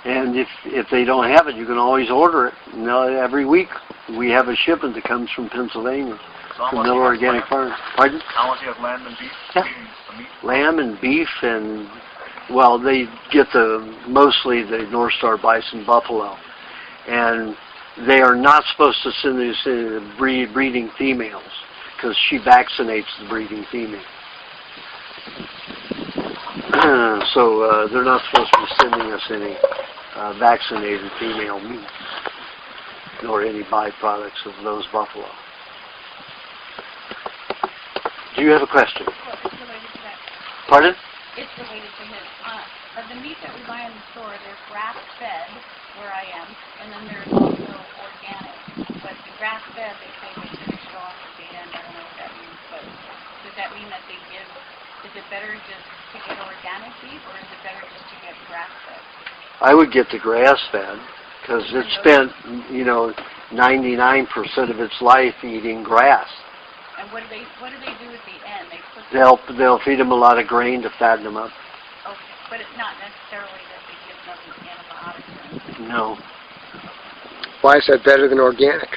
and if they don't have it, you can always order it. Every week we have a shipment that comes from Pennsylvania, from Miller Organic Farms. Pardon? How much do you have lamb and beef? Yeah. Meat? Lamb and beef and, well, they get mostly the North Star Bison buffalo. And they are not supposed to send these breeding females because she vaccinates the breeding female. So they're not supposed to be sending us any vaccinated female meat nor any byproducts of those buffalo. Do you have a question? Well, it's related to that. Pardon? It's related to his. The meat that we buy in the store, there's grass-fed where I am, and then there's also organic. But the grass-fed, they say they finish it off at the end. I don't know what that means, but does that mean that they give? Is it better just to get organic beef, or is it better just to get grass-fed? I would get the grass-fed because it spent, 99% of its life eating grass. And what do they do at the end? They put They'll feed them a lot of grain to fatten them up. Okay, but it's not necessarily that they give them antibiotics or anything. No. Why is that better than organic?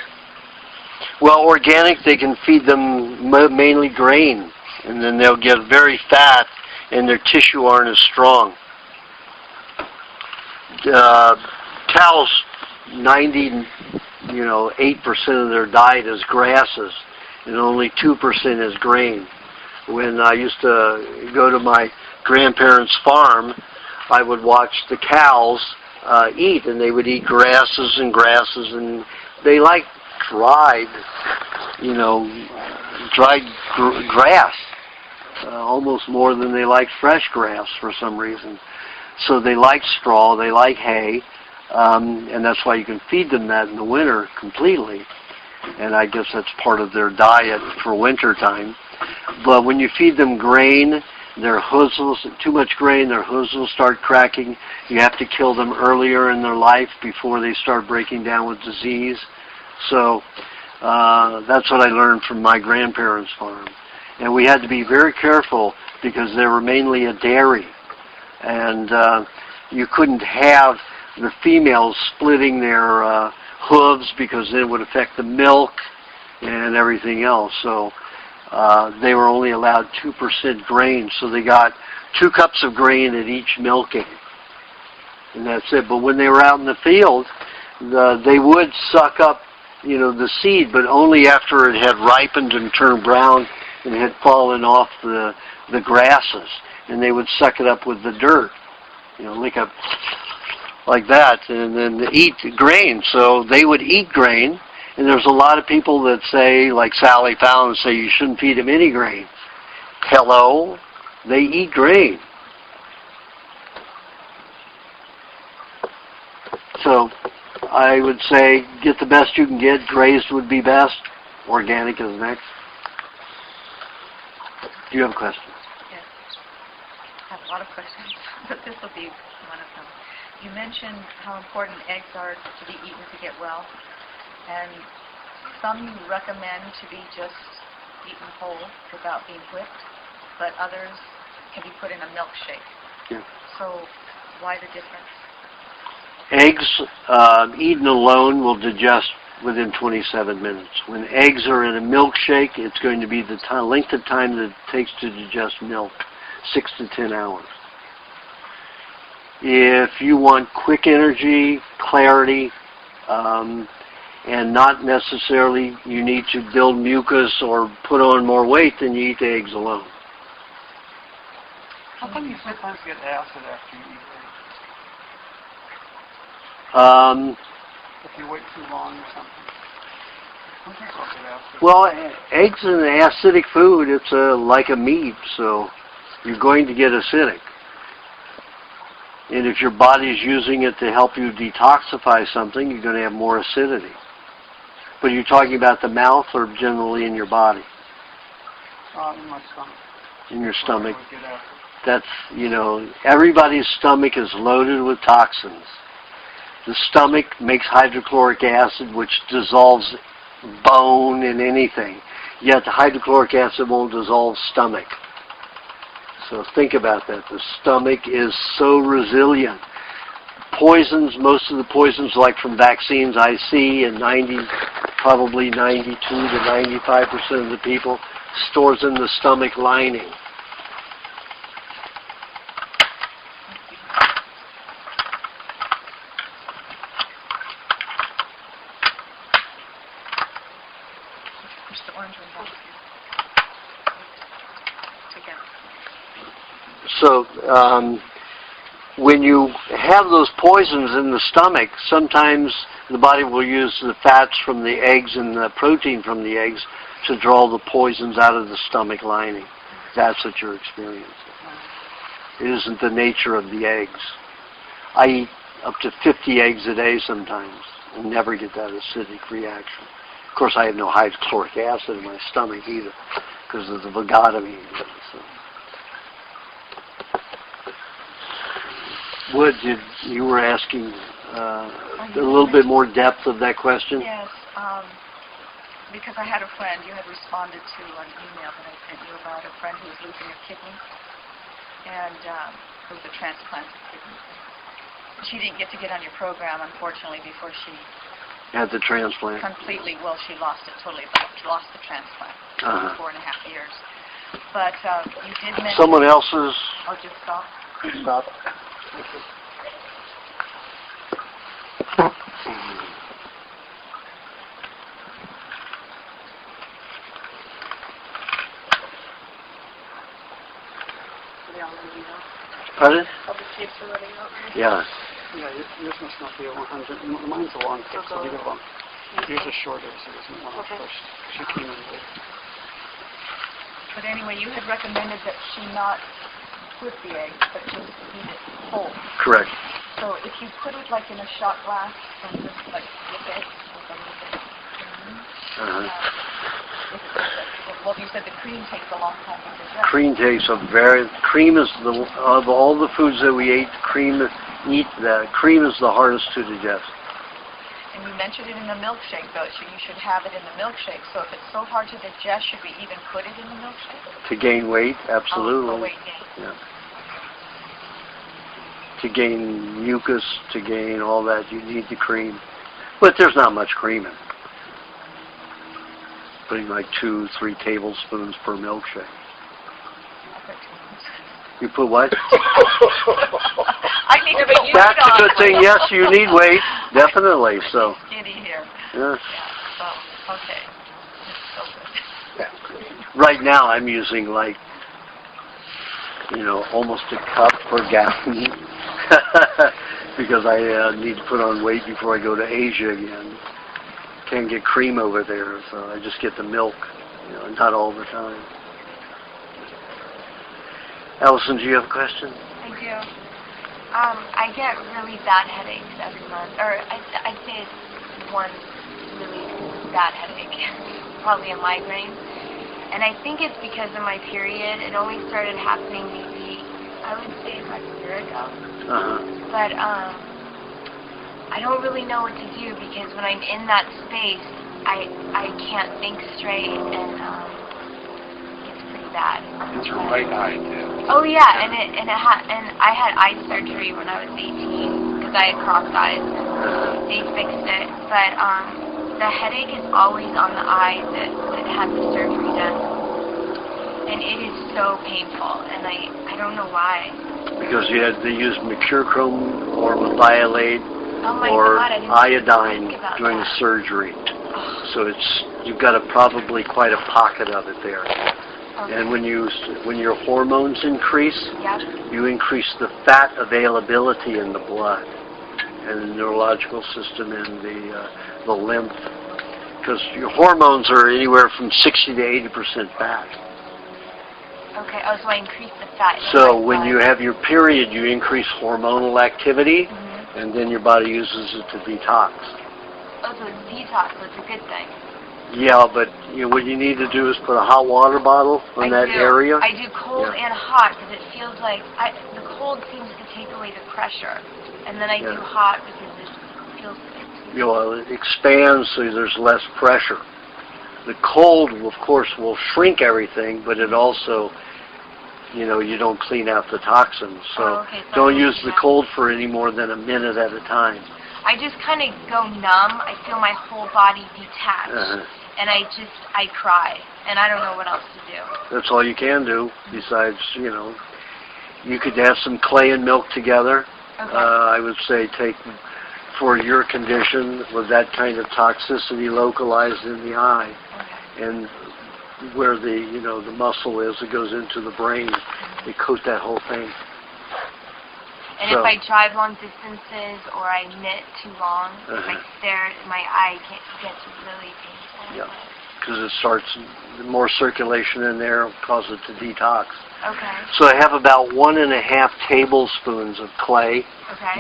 Well, organic, they can feed them mainly grain, and then they'll get very fat, and their tissue aren't as strong. Cows, 8% of their diet is grasses, and only 2% is grain. When I used to go to my grandparents' farm, I would watch the cows eat, and they would eat grasses, and they like dried grass, almost more than they like fresh grass for some reason. So they like straw, they like hay, and that's why you can feed them that in the winter completely. And I guess that's part of their diet for winter time. But when you feed them grain, their hooves will, too much grain, their hooves will start cracking. You have to kill them earlier in their life before they start breaking down with disease. So that's what I learned from my grandparents' farm. And we had to be very careful because they were mainly a dairy. And you couldn't have the females splitting their hooves because it would affect the milk and everything else. So they were only allowed 2% grain. So they got 2 cups of grain at each milking. And that's it. But when they were out in the field, they would suck up, the seed, but only after it had ripened and turned brown and had fallen off the grasses. And they would suck it up with the dirt, like that, and then eat grain. So they would eat grain, and there's a lot of people that say, like Sally Fallon, say you shouldn't feed them any grain. Hello, they eat grain. So I would say get the best you can get. Grazed would be best. Organic is next. Do you have a question? Yes. I have a lot of questions, but this will be one of them. You mentioned how important eggs are to be eaten to get well, and some you recommend to be just eaten whole without being whipped, but others can be put in a milkshake. Yeah. So why the difference? Eggs eaten alone will digest within 27 minutes. When eggs are in a milkshake, it's going to be the length of time that it takes to digest milk, 6 to 10 hours. If you want quick energy, clarity, and not necessarily you need to build mucus or put on more weight, then you eat the eggs alone. How come you sometimes get acid after you eat eggs? If you wait too long or something? Well, eggs is an acidic food. It's like a meat, so you're going to get acidic. And if your body is using it to help you detoxify something, you're going to have more acidity. But you're talking about the mouth or generally in your body? In my stomach. In your stomach. That's, everybody's stomach is loaded with toxins. The stomach makes hydrochloric acid, which dissolves bone and anything. Yet the hydrochloric acid won't dissolve stomach. So think about that. The stomach is so resilient. Poisons, most of the poisons, like from vaccines, I see, and probably 92 to 95% of the people, stores in the stomach lining. So when you have those poisons in the stomach, sometimes the body will use the fats from the eggs and the protein from the eggs to draw the poisons out of the stomach lining. That's what you're experiencing. It isn't the nature of the eggs. I eat up to 50 eggs a day sometimes and never get that acidic reaction. Of course, I have no hydrochloric acid in my stomach either because of the vagotomy. So. Wood, you were asking a little bit more depth of that question? Yes, because I had a friend, you had responded to an email that I sent you about a friend who was losing a kidney, and it was a transplanted kidney. She didn't get to get on your program, unfortunately, before she had the transplant. Completely, well, she lost it totally, but she lost the transplant for 4.5 years. But you did mention... Someone else's... Oh, just stop. Stop. Pardon? Yeah. Yeah, yours must not be a 100. Mine's a long text, so leave it alone. Yours is shorter, so it doesn't want to push. She came in late. But anyway, you had recommended that she not split the egg, but just eat it whole. Correct. So if you put it like in a shot glass and just like dip it with a little bit of cream, well, you said the cream takes a long time to digest. Cream cream is of all the foods that we ate, cream is the hardest to digest. And you mentioned it in the milkshake, though, so you should have it in the milkshake. So if it's so hard to digest, should we even put it in the milkshake? To gain weight, absolutely. Oh, for weight gain. Yeah. To gain mucus, to gain all that, you need the cream. But there's not much cream in it. Putting like 2-3 tablespoons per milkshake. You put what? I need to put weight That's a on. good thing. Yes, you need weight, definitely. So. Skinny here. Yes. Yeah. So, okay. So good. Right now, I'm using like, almost a cup per gallon because I need to put on weight before I go to Asia again. Can't get cream over there, so I just get the milk, not all the time. Allison, do you have a question? I do. I get really bad headaches every month, or I'd say it's one really bad headache, probably a migraine. And I think it's because of my period. It only started happening maybe, I would say about a year ago. But I don't really know what to do because when I'm in that space, I can't think straight, and it's pretty bad. It's your right eye too. Oh yeah, and I had eye surgery when I was 18 because I had crossed eyes, and they fixed it. But the headache is always on the eye that had the surgery done, and it is so painful, and I don't know why. Because they used mercurochrome or methylate or God, iodine during the surgery. So you've got probably quite a pocket of it there. Okay. And when your hormones increase, yep, you increase the fat availability in the blood and the neurological system and the lymph, because your hormones are anywhere from 60 to 80% fat. Okay, so I increase the fat. So when you have your period, you increase hormonal activity, and then your body uses it to detox. Oh, so it's detox, so it's a good thing. Yeah, but what you need to do is put a hot water bottle on that area. I do cold and hot because it feels like the cold seems to take away the pressure, and then I do hot because it feels. It expands so there's less pressure. The cold, of course, will shrink everything, but it also, you don't clean out the toxins. So don't use the cold for any more than a minute at a time. I just kind of go numb. I feel my whole body detached, and I cry, and I don't know what else to do. That's all you can do. Besides, you could have some clay and milk together. Okay. I would say take, for your condition, with that kind of toxicity localized in the eye, and where the muscle is, it goes into the brain. They coat that whole thing. And if I drive long distances or I knit too long, if I stare, my eye gets really painful. Yeah, because it starts, more circulation in there will cause it to detox. Okay. So I have about 1.5 tablespoons of clay,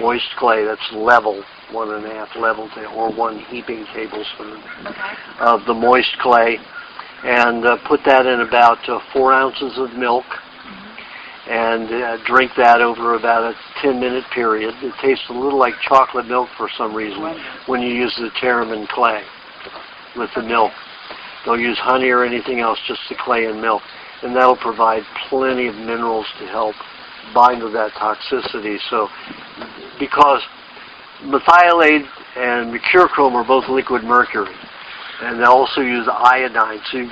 moist clay, that's level, 1.5 level, or 1 heaping tablespoon of the moist clay, and put that in about 4 ounces of milk, and drink that over about a 10-minute period. It tastes a little like chocolate milk for some reason when you use the Terramin clay with the milk. Don't use honey or anything else, just the clay and milk. And that'll provide plenty of minerals to help bind with that toxicity. So, because methylate and mercurochrome are both liquid mercury, and they also use iodine. So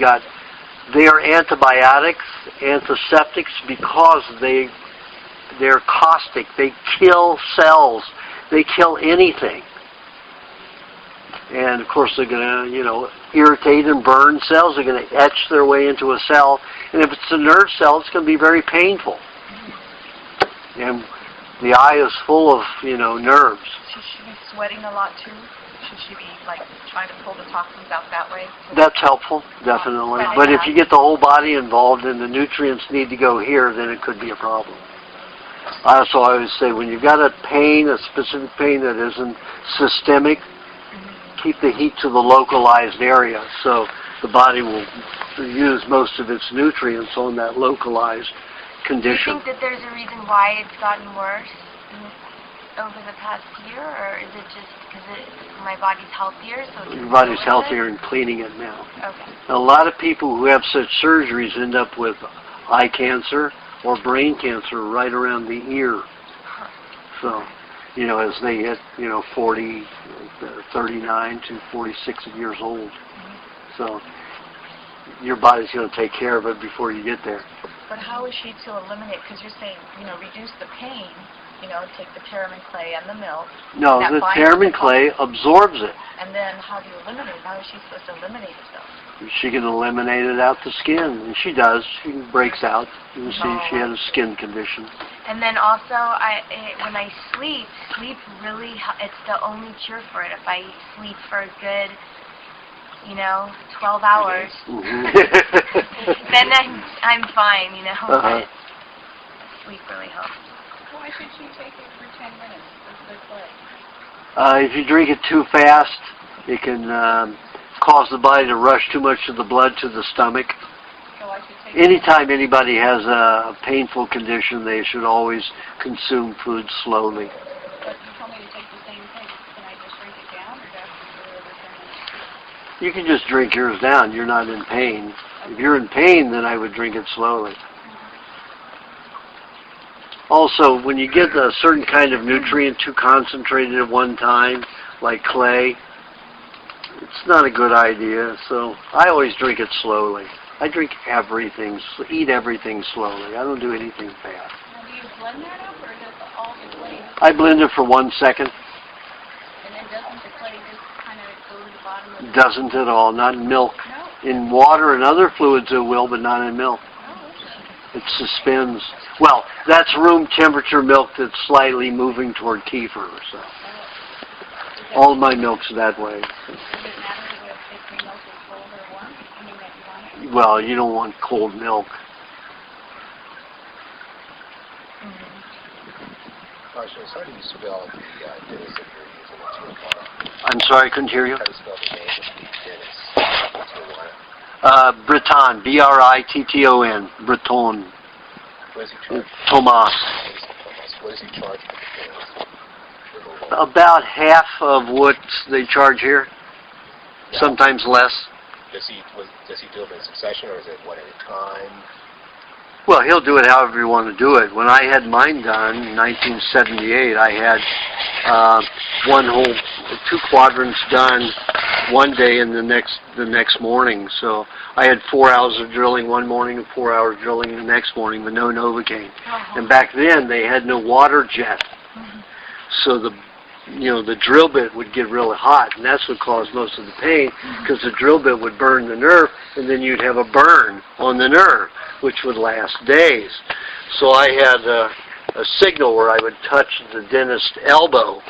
they are antibiotics, antiseptics, because they're caustic. They kill cells. They kill anything. And of course they're going to, irritate and burn cells. They're going to etch their way into a cell. And if it's a nerve cell, it's going to be very painful. And the eye is full of, nerves. Should she be sweating a lot too? Should she be trying to pull the toxins out that way? That's helpful, definitely. But if you get the whole body involved and the nutrients need to go here, then it could be a problem. So I would say when you've got a pain, a specific pain that isn't systemic, keep the heat to the localized area. So the body will use most of its nutrients on that localized Do you condition. think that there's a reason why it's gotten worse over the past year, or is it just because my body's healthier? So Your body's healthier and cleaning it now. Okay. A lot of people who have such surgeries end up with eye cancer or brain cancer right around the ear. So, as they hit, 40, 39 to 46 years old. So, your body's going to take care of it before you get there. But how is she to eliminate, because you're saying, reduce the pain, take the pteramine clay and the milk. No, the pteramine clay absorbs it. And then how do you eliminate it? How is she supposed to eliminate it though? She can eliminate it out the skin, and she does. She breaks out. You can see she had a skin condition. And then also, when I sleep really, it's the only cure for it. If I sleep for a good, 12 hours, then I'm fine, but sleep really helps. Why should she take it for 10 minutes of the clay? If you drink it too fast, it can cause the body to rush too much of the blood to the stomach. So I should take Anytime anybody has a painful condition, they should always consume food slowly. But you told me to take the same thing. Can I just drink it down, or do I have to do it every 10 minutes? You can just drink yours down. You're not in pain. If you're in pain, then I would drink it slowly. Also, when you get a certain kind of nutrient too concentrated at one time, like clay, it's not a good idea. So I always drink it slowly. I drink everything, eat everything slowly. I don't do anything fast. Now, do you blend that up, or is it all the clay? I blend it for 1 second. And then doesn't the clay just kind of go to the bottom of the... Doesn't at all. Not in milk. No. In water and other fluids it will, but not in milk. It suspends. Well, that's room temperature milk that's slightly moving toward kefir. So all of my milk's that way. Does it matter if the milk is cold or warm? I mean, that you want it? Well, you don't want cold milk. Aajonus, how do you spell the dentist that you're using at Tijuana? I'm sorry, I couldn't hear you. How do you spell the name of the dentist at Tijuana? Breton, B-R-I-T-T-O-N, Breton, What does he charge? Tomas. What does he charge for the dentist? About half of what they charge here, sometimes less. Does he do them in succession, or is it one at a time? Well, he'll do it however you want to do it. When I had mine done in 1978, I had 2 quadrants done one day and the next morning. So I had 4 hours of drilling one morning and 4 hours drilling the next morning with no Novocaine. And back then they had no water jet, so the drill bit would get really hot, and that's what caused most of the pain, because the drill bit would burn the nerve, and then you'd have a burn on the nerve, which would last days. So I had a signal where I would touch the dentist's elbow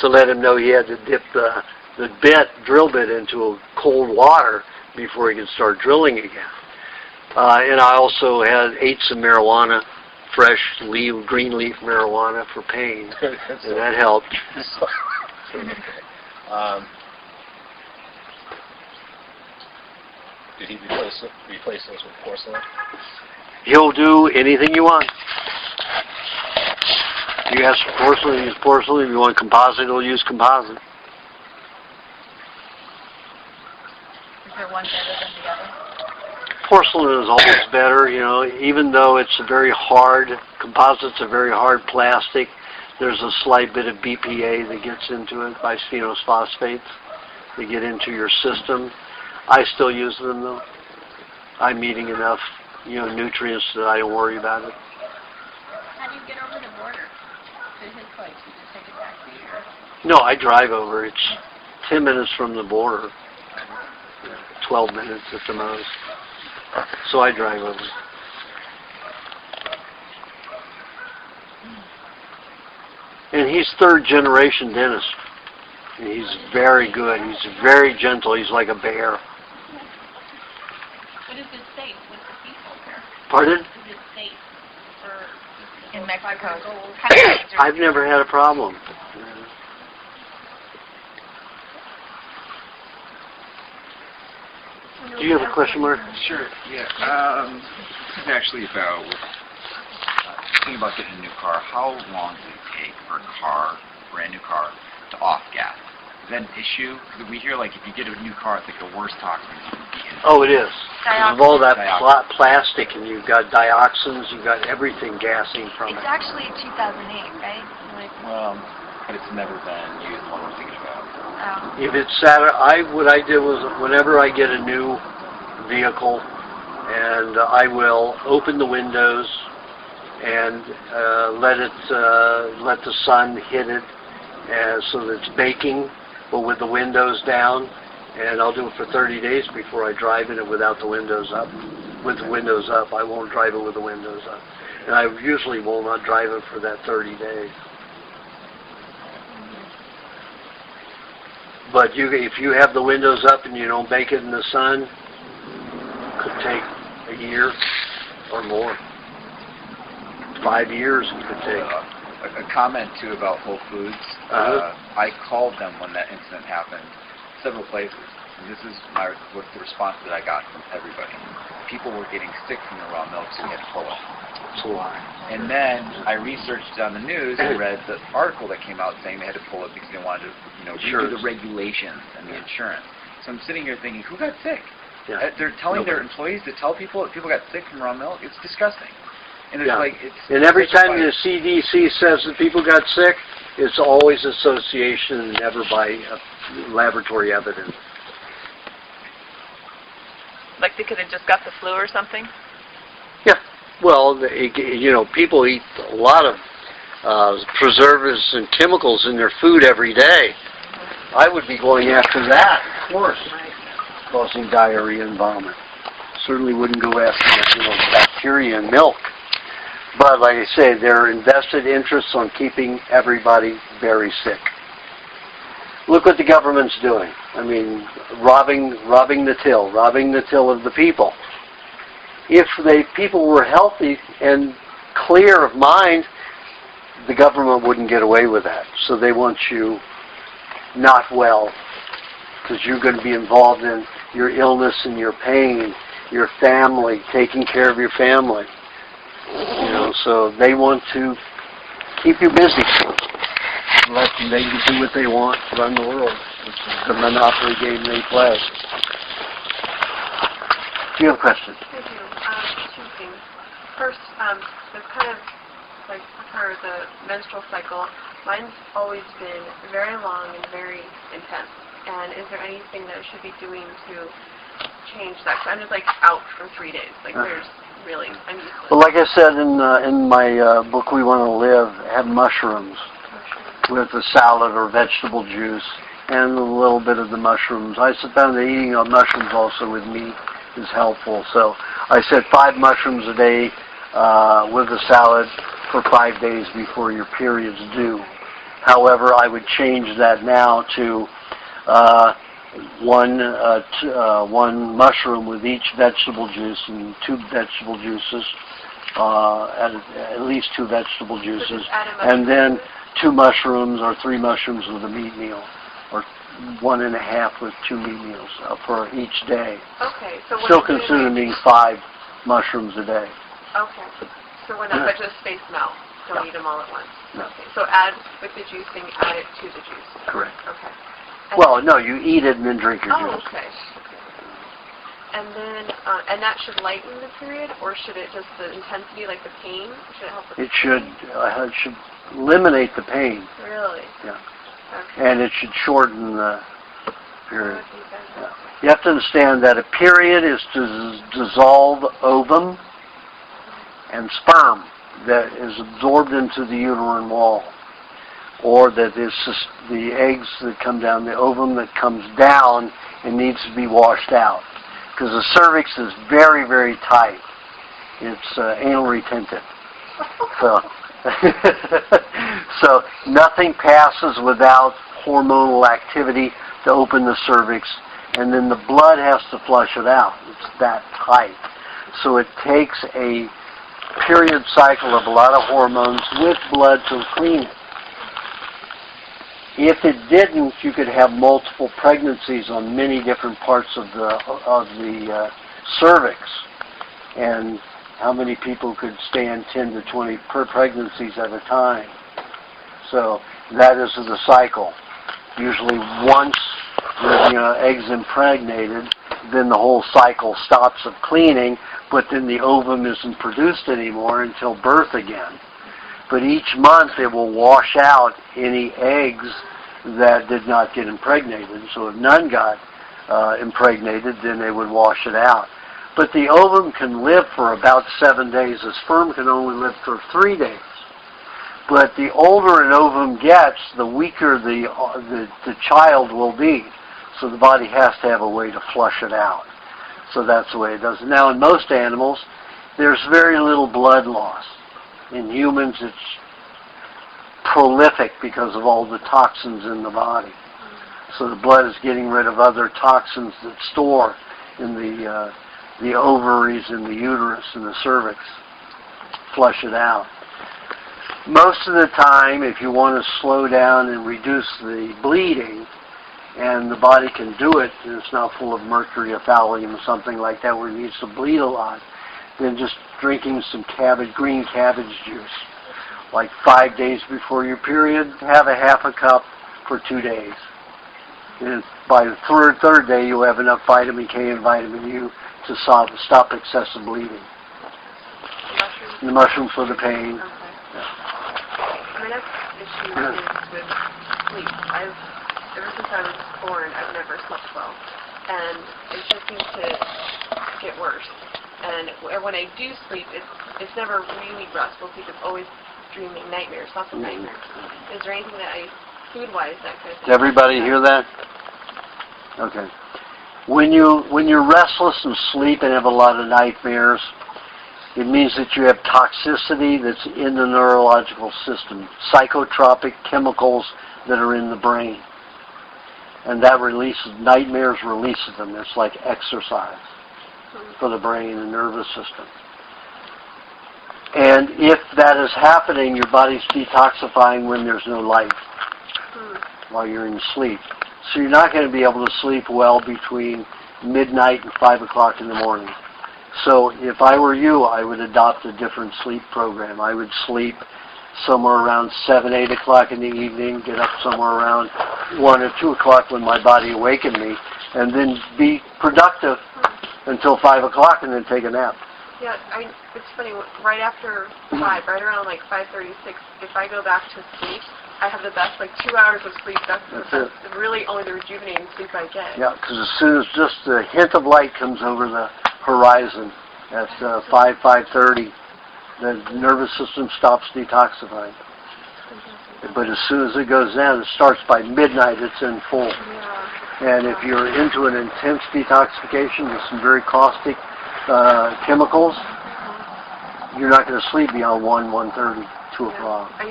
to let him know he had to dip the drill bit into cold water before he could start drilling again. And I also ate some marijuana, fresh green leaf marijuana for pain, and that helped. Did he replace those with porcelain? He'll do anything you want. You ask for porcelain, use porcelain. If you want composite, he'll use composite. Is there one better than the other? Porcelain is always better, even though it's a very hard, composite's a very hard plastic. There's a slight bit of BPA that gets into it, bisphenol phosphates, that get into your system. I still use them though. I'm eating enough, nutrients that I don't worry about it. How do you get over the border to his place? You just take it back to your... No, I drive over. It's 10 minutes from the border, 12 minutes at the most. So I drive over. And he's 3rd generation dentist. And he's very good. He's very gentle. He's like a bear. But is it safe with the people there? Pardon? Is it safe in Mexico. I've never had a problem. Do you have a question, Mark? Sure, yeah. This is actually about thinking about getting a new car. How long does it take for a car, brand new car, to off gas? Is that an issue? Because we hear like if you get a new car, it's like the worst toxins you can be in. Oh, it is. Of all that Dioxin. plastic, and you've got dioxins, you've got everything gassing from It's it. actually 2008, right? Like, But it's never been used what we're thinking about. oh. If it's what I did was whenever I get a new vehicle, and I will open the windows and let the sun hit it, so that it's baking, but with the windows down, and I'll do it for 30 days before I drive in it without the windows up. With the windows up, I won't drive it with the windows up, and I usually will not drive it for that 30 days. But if you have the windows up and you don't bake it in the sun, it could take a year or more. 5 years it could take. A comment too about Whole Foods. I called them when that incident happened, several places, and this is what's the response that I got from everybody. People were getting sick from the raw milk, so we had to pull it. It's a lie. And then I researched on the news and read the article that came out saying they had to pull it because they wanted to, redo the regulations and the insurance. So I'm sitting here thinking, who got sick? Yeah. They're telling their employees to tell people that people got sick from raw milk. It's disgusting. And it's and every time the CDC says that people got sick, it's always association and never by laboratory evidence. Like they could have just got the flu or something? Yeah. Well, people eat a lot of preservatives and chemicals in their food every day. I would be going after that, of course, causing diarrhea and vomit. Certainly wouldn't go after bacteria in milk. But like I say, there are invested interests on keeping everybody very sick. Look what the government's doing. I mean, robbing the till of the people. If people were healthy and clear of mind, the government wouldn't get away with that. So they want you not well, because you're going to be involved in your illness and your pain, your family, taking care of your family. So they want to keep you busy. Let them do what they want, run the world. It's the monopoly game they play. Do you have a question? I do. Two things. First, it's kind of like for the menstrual cycle, mine's always been very long and very intense. And is there anything that I should be doing to change that? Because I'm just out for 3 days. I'm useless. Well, like I said in my book, We Want to Live, have mushrooms with a salad or vegetable juice and a little bit of the mushrooms. I found that eating mushrooms also with meat is helpful. So I said 5 mushrooms a day with a salad for 5 days before your period's due. However, I would change that now to one mushroom with each vegetable juice and 2 vegetable juices, at least 2 vegetable juices, and then 2 mushrooms or 3 mushrooms with a meat meal, or 1.5 with 2 meat meals for each day. Okay. So still consuming 5 mushrooms a day. Okay. So when I just space them out, don't eat them all at once. No. Okay. So add with the juicing, add it to the juice. Correct. Okay. Well, no, you eat it and then drink your juice. Oh, okay. And then, and that should lighten the period, or should it just the intensity, like the pain? Should it help with It should eliminate the pain. Really? Yeah. Okay. And it should shorten the period. Yeah. You have to understand that a period is to dissolve ovum and sperm that is absorbed into the uterine wall, or that is the eggs that come down, the ovum that comes down and needs to be washed out. Because the cervix is very, very tight. It's anal retentive. So nothing passes without hormonal activity to open the cervix, and then the blood has to flush it out. It's that tight. So it takes a period cycle of a lot of hormones with blood to clean it. If it didn't, you could have multiple pregnancies on many different parts of the cervix. And how many people could stand 10 to 20 pregnancies at a time? So that is the cycle. Usually once the egg's impregnated, then the whole cycle stops of cleaning, but then the ovum isn't produced anymore until birth again. But each month it will wash out any eggs that did not get impregnated. So if none got impregnated, then they would wash it out. But the ovum can live for about 7 days. The sperm can only live for 3 days. But the older an ovum gets, the weaker the child will be. So the body has to have a way to flush it out. So that's the way it does it. Now, in most animals, there's very little blood loss. In humans, it's prolific because of all the toxins in the body. So the blood is getting rid of other toxins that store in the ovaries and the uterus and the cervix. Flush it out. Most of the time, if you want to slow down and reduce the bleeding, and the body can do it, and it's not full of mercury or thallium or something like that where it needs to bleed a lot, then just drinking some green cabbage juice. Like 5 days before your period, have a half a cup for 2 days. And by the third day, you'll have enough vitamin K and vitamin U to stop excessive bleeding. The mushrooms for the pain. Okay. My next issue is with sleep. Ever since I was born, I've never slept well. And it just seems to get worse. And when I do sleep, it's never really restful sleep. It's always dreaming nightmares, lots of nightmares. Is there anything that food-wise, that kind of thing? Does everybody hear that? Okay. When you're restless and sleep and have a lot of nightmares, it means that you have toxicity that's in the neurological system, psychotropic chemicals that are in the brain. And that nightmares releases them. It's like exercise for the brain and nervous system. And if that is happening, your body's detoxifying when there's no light while you're in sleep. So you're not going to be able to sleep well between midnight and 5 o'clock in the morning. So if I were you, I would adopt a different sleep program. I would sleep somewhere around 7, 8 o'clock in the evening, get up somewhere around 1 or 2 o'clock when my body awakened me, and then be productive until 5 o'clock and then take a nap. Yeah, it's funny, right after 5, right around like 5:36, if I go back to sleep, I have the best, 2 hours of sleep. That's really only the rejuvenating sleep I get. Yeah, because as soon as just a hint of light comes over the horizon at 5:30, the nervous system stops detoxifying. But as soon as it goes down, it starts by midnight, it's in full. And if you're into an intense detoxification with some very caustic chemicals, you're not going to sleep beyond 1:30, 2 o'clock. That's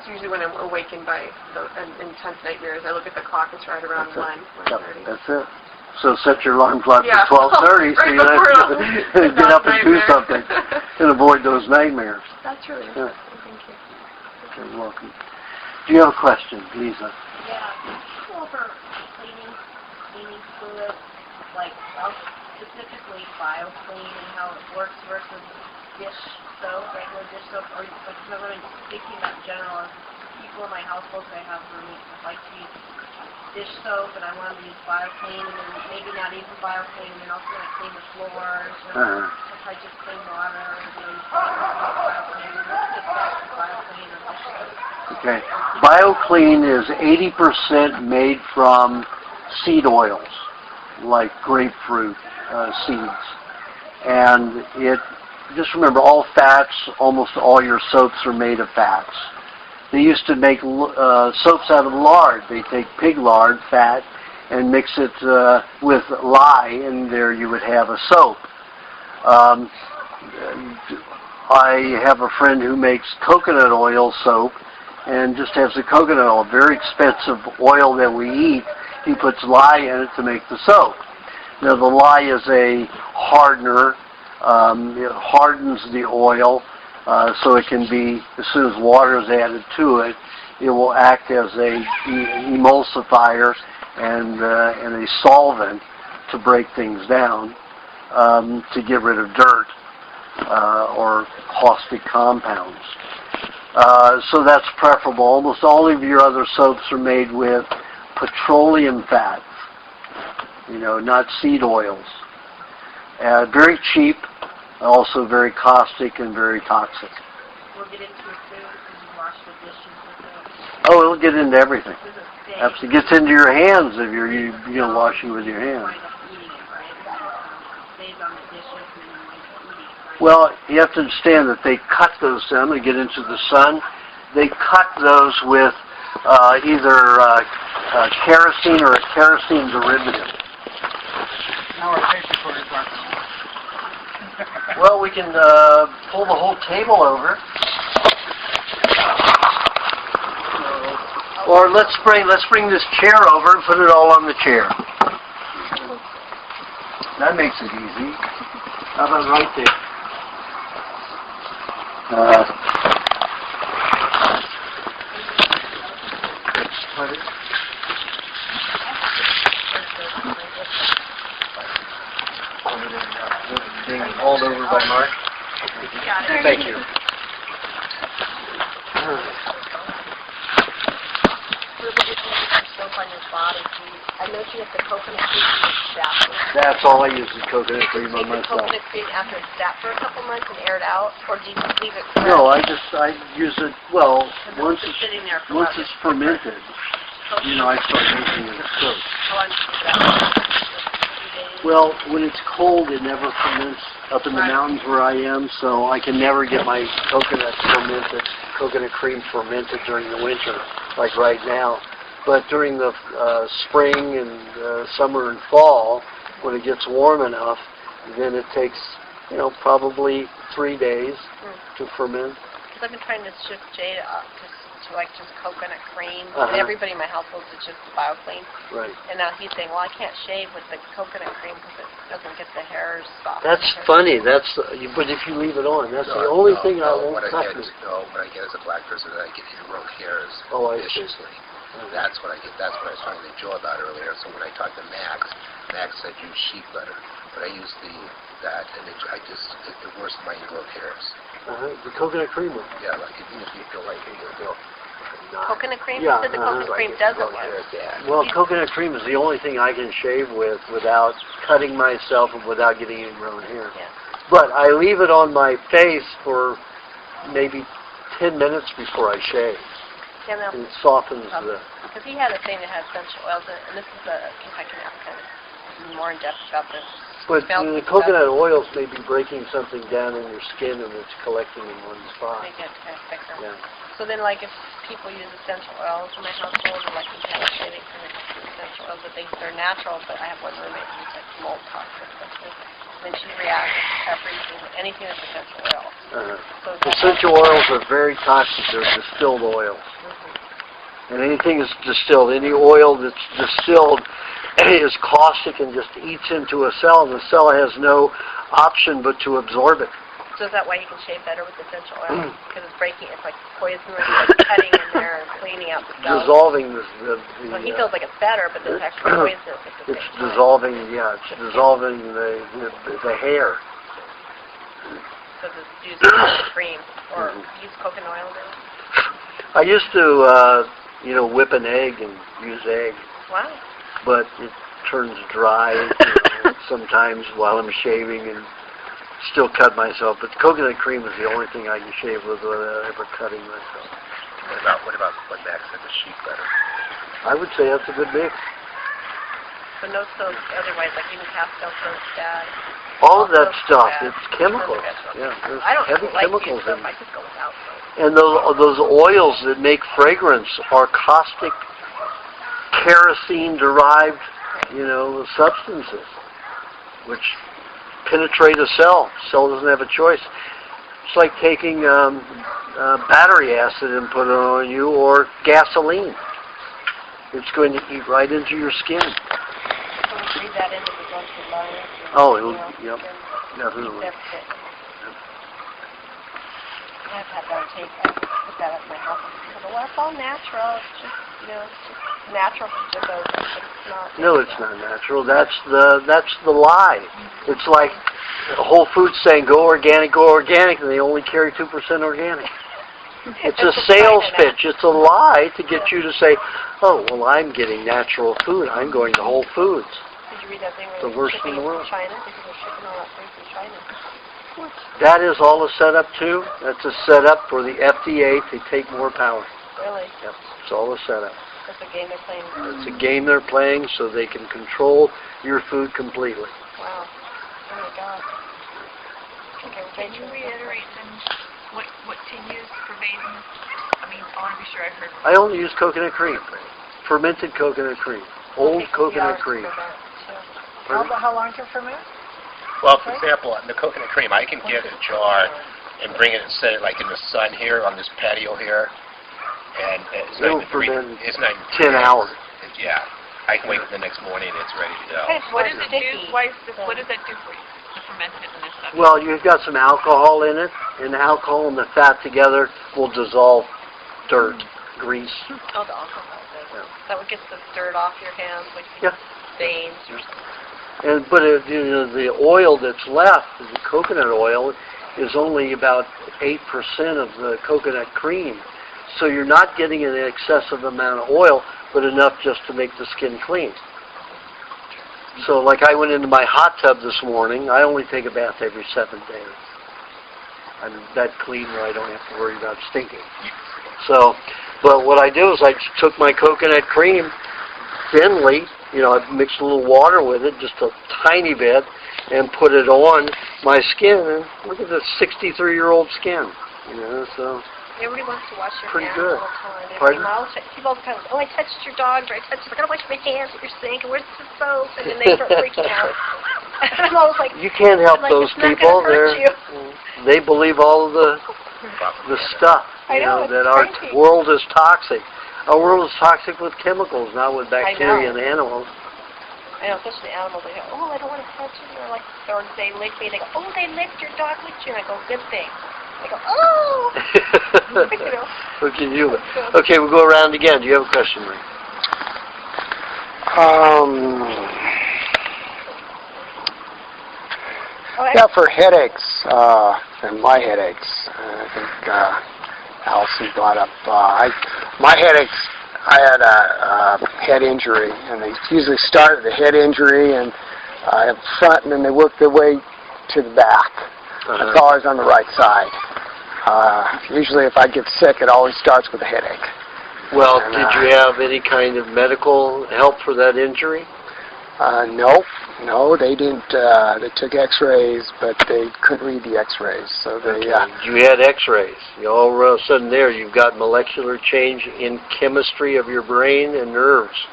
usually when I'm awakened by the intense nightmares. I look at the clock, it's right around 1:30. Yep, that's it. So set your alarm clock for 12:30 so you don't get up and do something and avoid those nightmares. That's really interesting. Thank you. Okay, you're welcome. Do you have a question, Lisa? Yeah. Can you go over cleaning fluids, specifically BioClean and how it works versus dish soap, regular dish soap, or because I'm really thinking about general people in my household that have like to use dish soap, and I want to use BioClean, and then maybe not even BioClean, and then also want to clean the floors, or if I just clean water, and then BioClean, what's the best BioClean or dish soap? Okay. BioClean is 80% made from seed oils, like grapefruit seeds. And just remember, all fats, almost all your soaps are made of fats. They used to make soaps out of lard. They take pig lard, fat, and mix it with lye, and there you would have a soap. I have a friend who makes coconut oil soap and just has the coconut oil, very expensive oil that we eat. He puts lye in it to make the soap. Now the lye is a hardener It hardens the oil, so it can be, as soon as water is added to it, it will act as a emulsifier and a solvent to break things down, to get rid of dirt or caustic compounds. So that's preferable. Almost all of your other soaps are made with petroleum fats, not seed oils. Very cheap, also very caustic and very toxic. We'll get into it too, when you wash the dishes with it. Oh, it'll get into everything. Does it stay? Absolutely, it gets into your hands if you're washing with your hands. Wind up eating it, right? It stays on the dishes and then wind up eating it, right? Well, you have to understand that they cut those down. They get into the sun. They cut those with either kerosene or a kerosene derivative. Now our tape recorders aren't. Well, we can pull the whole table over. Or let's bring this chair over and put it all on the chair. That makes it easy. How about right there? Put it. Being hauled over by Mark. Thank you. Soap on your body. I know you have the coconut cream. That's all I use is coconut cream on Take the myself. coconut cream after it's sat for a couple months and air it out, or do you just leave it fresh? No, I use it, well, once It's sitting there for it's fermented, I start making it as soap. Oh, I'm Well, when it's cold, it never ferments up in the mountains where I am, so I can never get my coconut cream fermented during the winter, like right now. But during the spring and summer and fall, when it gets warm enough, then it takes, probably 3 days to ferment. Because I've been trying to shift Jade up to like just coconut cream, and everybody in my household is just BioClean. Right. And now he's saying, well, I can't shave with the coconut cream because it doesn't get the hairs soft. That's funny. But if you leave it on, that's the only thing I won't touch. What I get as a black person is I get ingrown hairs viciously. That's what I get. That's what I was trying to enjoy about earlier. So when I talked to Max said use sheep butter, but I use that, and it worsens my ingrown hairs. The coconut cream one. Yeah, like even if you feel like you'll Coconut cream? Yeah, You said the coconut cream doesn't work. Well, coconut cream is the only thing I can shave with without cutting myself and without getting ingrown hair. Yeah. But I leave it on my face for maybe 10 minutes before I shave. Yeah, no. And it softens the... Because he had a thing that had essential oils in it, and this is a Kentucky African. More in depth about this. But the coconut oils may be breaking something down in your skin and it's collecting in one spot. Make it kind of thicker. Yeah. So then, like, if people use essential oils in my household, or like encapsulating kind of essential oils, but they're natural, but I have one roommate who's like mold toxic, essentially. And she reacts to anything that's essential oil. So essential oils are very toxic. They're distilled oils. And anything that's distilled, any oil that's distilled is caustic and just eats into a cell, and the cell has no option but to absorb it. So is that why you can shave better with essential oil? Because it's breaking, it's like poisonous, like cutting in there and cleaning out the cells. Dissolving the well, he feels like it's better, but it's actually poisonous at the it's same time. dissolving, it's dissolving the hair. So just use coconut cream or use coconut oil then? I used to, whip an egg and use egg. Wow. But it turns dry sometimes while I'm shaving and still cut myself. But coconut cream is the only thing I can shave with without ever cutting myself. What about what Max said, the sheep butter? I would say that's a good mix. But no soaps otherwise, like even pastel soap, bad. All of that stuff, it's chemicals. Yeah, there's I don't heavy like chemicals soap. in I it. just go without soap. And those oils that make fragrance are caustic, kerosene-derived, substances, which penetrate a cell. Cell doesn't have a choice. It's like taking battery acid and put it on you, or gasoline. It's going to eat right into your skin. So read that into the lunch and learn. Oh, yep. Definitely. That's it. I've had that take. I put that up in my house. People go, well, it's all natural. It's just, it's just natural from jibbos. It's not. No, it's not natural. That's the lie. It's like Whole Foods saying go organic, and they only carry 2% organic. It's a sales pitch. It's a lie to get you to say, oh, well, I'm getting natural food. I'm going to Whole Foods. Did you read that thing where The worst in the world. China? Because they're shipping all that food from China. That is all a setup too. That's a setup for the FDA to take more power. Really? Yep. It's all a setup. That's a game they're playing. It's a game they're playing so they can control your food completely. Wow. Oh my God. Can you reiterate then what to use for bathing? I mean, I want to be sure I heard. I only use coconut cream. Fermented coconut cream. Old coconut cream. How long to ferment? Well, for example, the coconut cream, I can get a jar and bring it and set it like in the sun here on this patio here, and it's not even 10 hours. Yeah, I can wait until the next morning and it's ready to go. What does it do? What does that do for you? The fermented and this stuff. Well, you've got some alcohol in it, and the alcohol and the fat together will dissolve dirt, grease. Oh, the alcohol. That would get the dirt off your hands, like veins or something. But the oil that's left, the coconut oil, is only about 8% of the coconut cream. So you're not getting an excessive amount of oil, but enough just to make the skin clean. So like I went into my hot tub this morning. I only take a bath every 7 days. I'm that clean where I don't have to worry about stinking. So, but what I do is I took my coconut cream thinly, I mixed a little water with it, just a tiny bit, and put it on my skin. And look at this 63-year-old skin. So everybody wants to wash their pretty hands good. all the time. Pardon? People all the time, I touched your dog, or I gotta wash my hands at your sink, and where's the soap? And then they start freaking out. I'm always like, you can't help those it's not people. gonna hurt you. They believe all of the stuff. I know, it's that our crazy. world is toxic. Our world is toxic with chemicals, not with bacteria and animals. I know, especially the animals. They go, oh, I don't want to touch it. Or they lick me. They go, oh, they licked your dog licked you. And I go, good thing. They go, oh. Look at you. Okay, we'll go around again. Do you have a question, Ray? Yeah, for headaches, and my headaches, I think Allison brought up, my headaches, I had a head injury, and they usually start at the head injury and up front, and then they work their way to the back. It's always on the right side. Usually if I get sick, it always starts with a headache. Well, did you have any kind of medical help for that injury? No, they didn't. They took X-rays, but they couldn't read the X-rays. So they. You had X-rays. All of a sudden, there you've got molecular change in chemistry of your brain and nerves.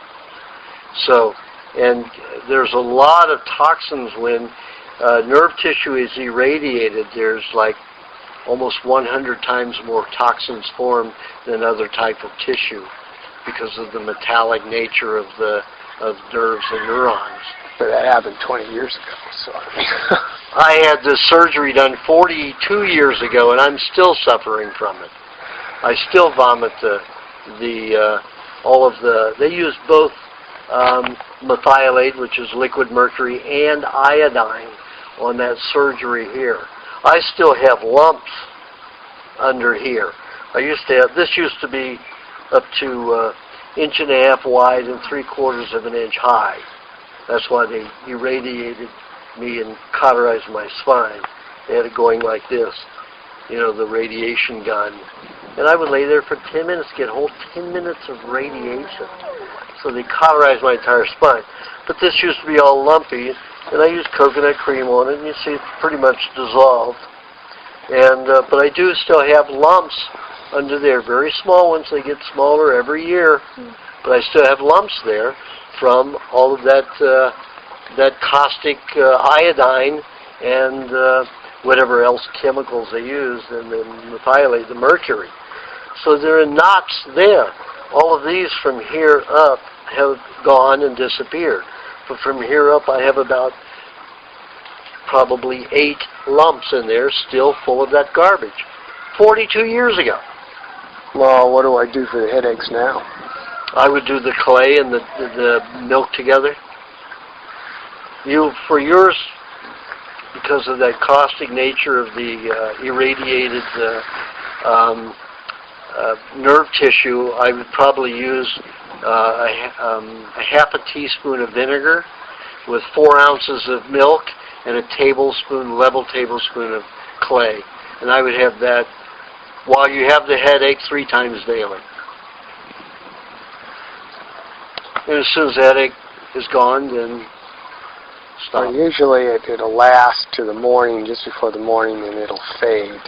So, and there's a lot of toxins when nerve tissue is irradiated. There's like almost 100 times more toxins formed than other type of tissue because of the metallic nature of nerves and neurons. But that happened 20 years ago. So I had this surgery done 42 years ago, and I'm still suffering from it. I still vomit they use both methylate, which is liquid mercury, and iodine on that surgery here. I still have lumps under here. This used to be up to inch and a half wide and 3/4 of an inch high. That's why they irradiated me and cauterized my spine. They had it going like this, the radiation gun. And I would lay there for 10 minutes, get a whole 10 minutes of radiation. So they cauterized my entire spine. But this used to be all lumpy, and I used coconut cream on it, and you see it's pretty much dissolved. And but I do still have lumps under there, very small ones. They get smaller every year, but I still have lumps there from all of that caustic iodine and whatever else chemicals they used, and then methylate, the mercury. So there are knots there. All of these from here up have gone and disappeared. But from here up, I have about probably 8 lumps in there still full of that garbage. 42 years ago. Well, what do I do for the headaches now? I would do the clay and the milk together. For yours, because of that caustic nature of the irradiated nerve tissue, I would probably use a half a teaspoon of vinegar with 4 ounces of milk and a level tablespoon of clay. And I would have that while you have the headache 3 times daily. And as soon as the headache is gone, then stop. Usually it'll last to the morning, just before the morning, and it'll fade.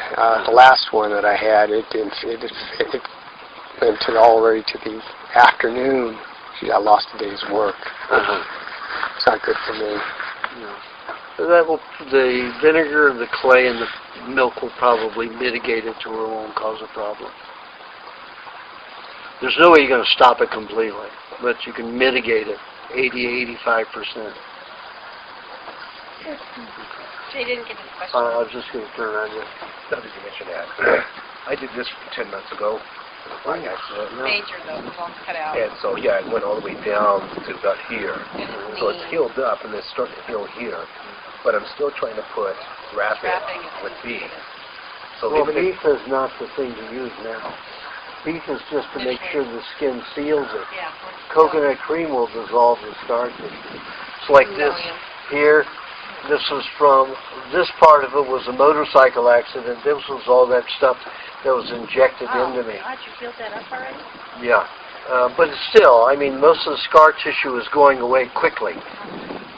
The last one that I had, it went already to the afternoon. Gee, I lost a day's work. It's not good for me. No. The vinegar, the clay, and the milk will probably mitigate it to where it won't cause a problem. There's no way you're going to stop it completely, but you can mitigate it 80-85%. So you didn't get his question. I was just going to turn around here. Now that you mention that, I did this 10 months ago. By accident. Major though, the bone's cut out. And so, yeah, it went all the way down to about here. So it's healed up, and it's starting to heal here. But I'm still trying to put wrapping with beef. So well, beef is not the thing to use now. Beef is just to make sure the skin seals it. Yeah. Coconut cream will dissolve the scar tissue. It's like this here. This was from, this part of it was a motorcycle accident. This was all that stuff that was injected into me. God, you healed that up already? Yeah. But still, I mean, most of the scar tissue is going away quickly.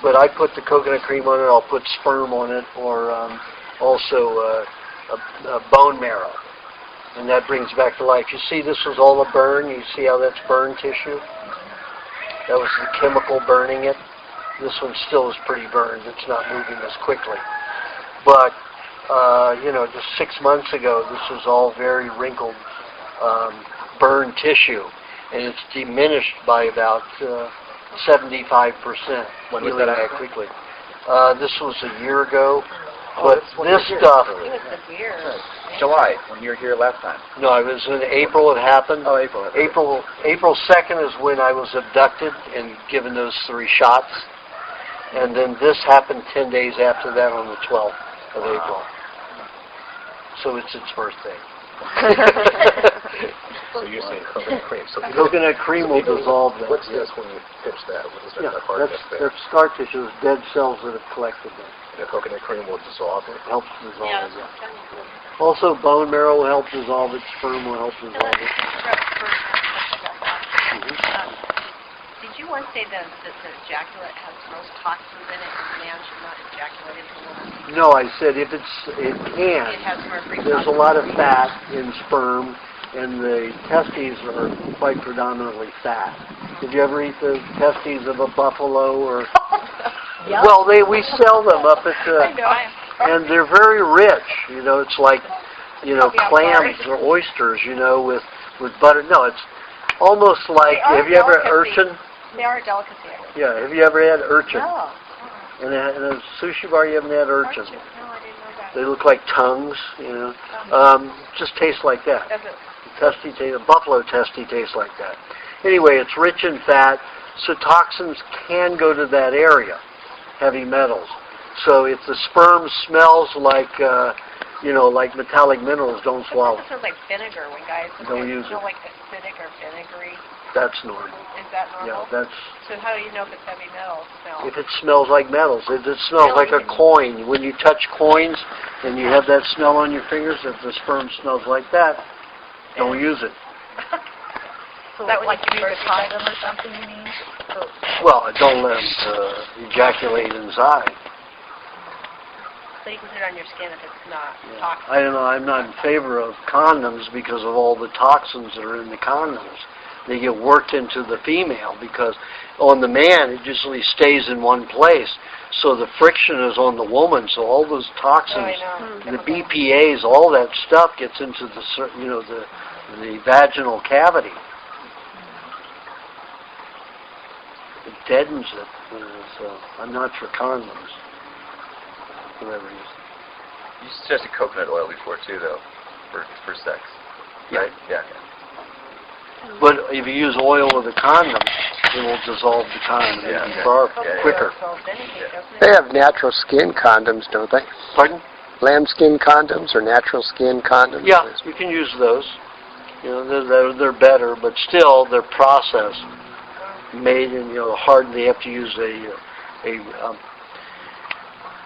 But I put the coconut cream on it, I'll put sperm on it, or also a bone marrow. And that brings back to life. You see, this was all a burn. You see how that's burn tissue? That was the chemical burning it. This one still is pretty burned. It's not moving as quickly. But, just 6 months ago, this was all very wrinkled, burned tissue. And it's diminished by about 75%. When was that that quickly. This was a year ago. But this stuff... It was severe. July, when you were here last time. No, it was in April it happened. Oh, April. April 2nd is when I was abducted and given those 3 shots. And then this happened 10 days after that on the 12th of April. So it's its birthday. So you're saying coconut cream. So Coconut cream will dissolve that. What's this when you pinch that? What is that? Yeah, That part that's there? scar tissue, it's dead cells that have collected there. The coconut cream will dissolve it. Helps dissolve it. Yeah. Also, bone marrow will help dissolve it. Sperm will help dissolve it. Did you once say that the ejaculate has most toxins in it and man should not ejaculate into woman? No, I said it can. It has mercury. There's a lot of fat in sperm, and the testes are quite predominantly fat. Did you ever eat the testes of a buffalo or? Yep. Well, we sell them up at I know. and they're very rich. It's like, clams sorry. or oysters, with butter. No, it's almost like, have you ever had urchin? They are a delicacy. Yeah, have you ever had urchin? No. In a sushi bar, you haven't had urchin. No, I didn't know that. They look like tongues, just taste like that. Does it? Buffalo testy tastes like that. Anyway, it's rich in fat, so toxins can go to that area, heavy metals. So if the sperm smells like, like metallic minerals, don't swallow. It smells like vinegar when guys Don't use it. smell like acidic or vinegary. That's normal. Is that normal? Yeah, So how do you know if it's heavy metal smell? if it smells like metals. If it smells like a coin, when you touch coins and you have that smell on your fingers, if the sperm smells like that, don't use it. So that like you use a condom or something, you mean? Well, don't let them ejaculate inside. So you can put it on your skin if it's not toxic. I don't know. I'm not in favor of condoms because of all the toxins that are in the condoms. They get worked into the female because on the man it usually stays in one place. So the friction is on the woman. So all those toxins, the BPA's, all that stuff gets into the vaginal cavity. It deadens it. So I'm not for condoms. whatever it is. You suggested coconut oil before too, though, for sex. Right? Yeah. But if you use oil with a condom, it will dissolve the condom far quicker. They have natural skin condoms, don't they? Pardon? Lambskin condoms or natural skin condoms? Yeah, you can use those. You know, they're better, but still they're processed, made in hard. They have to use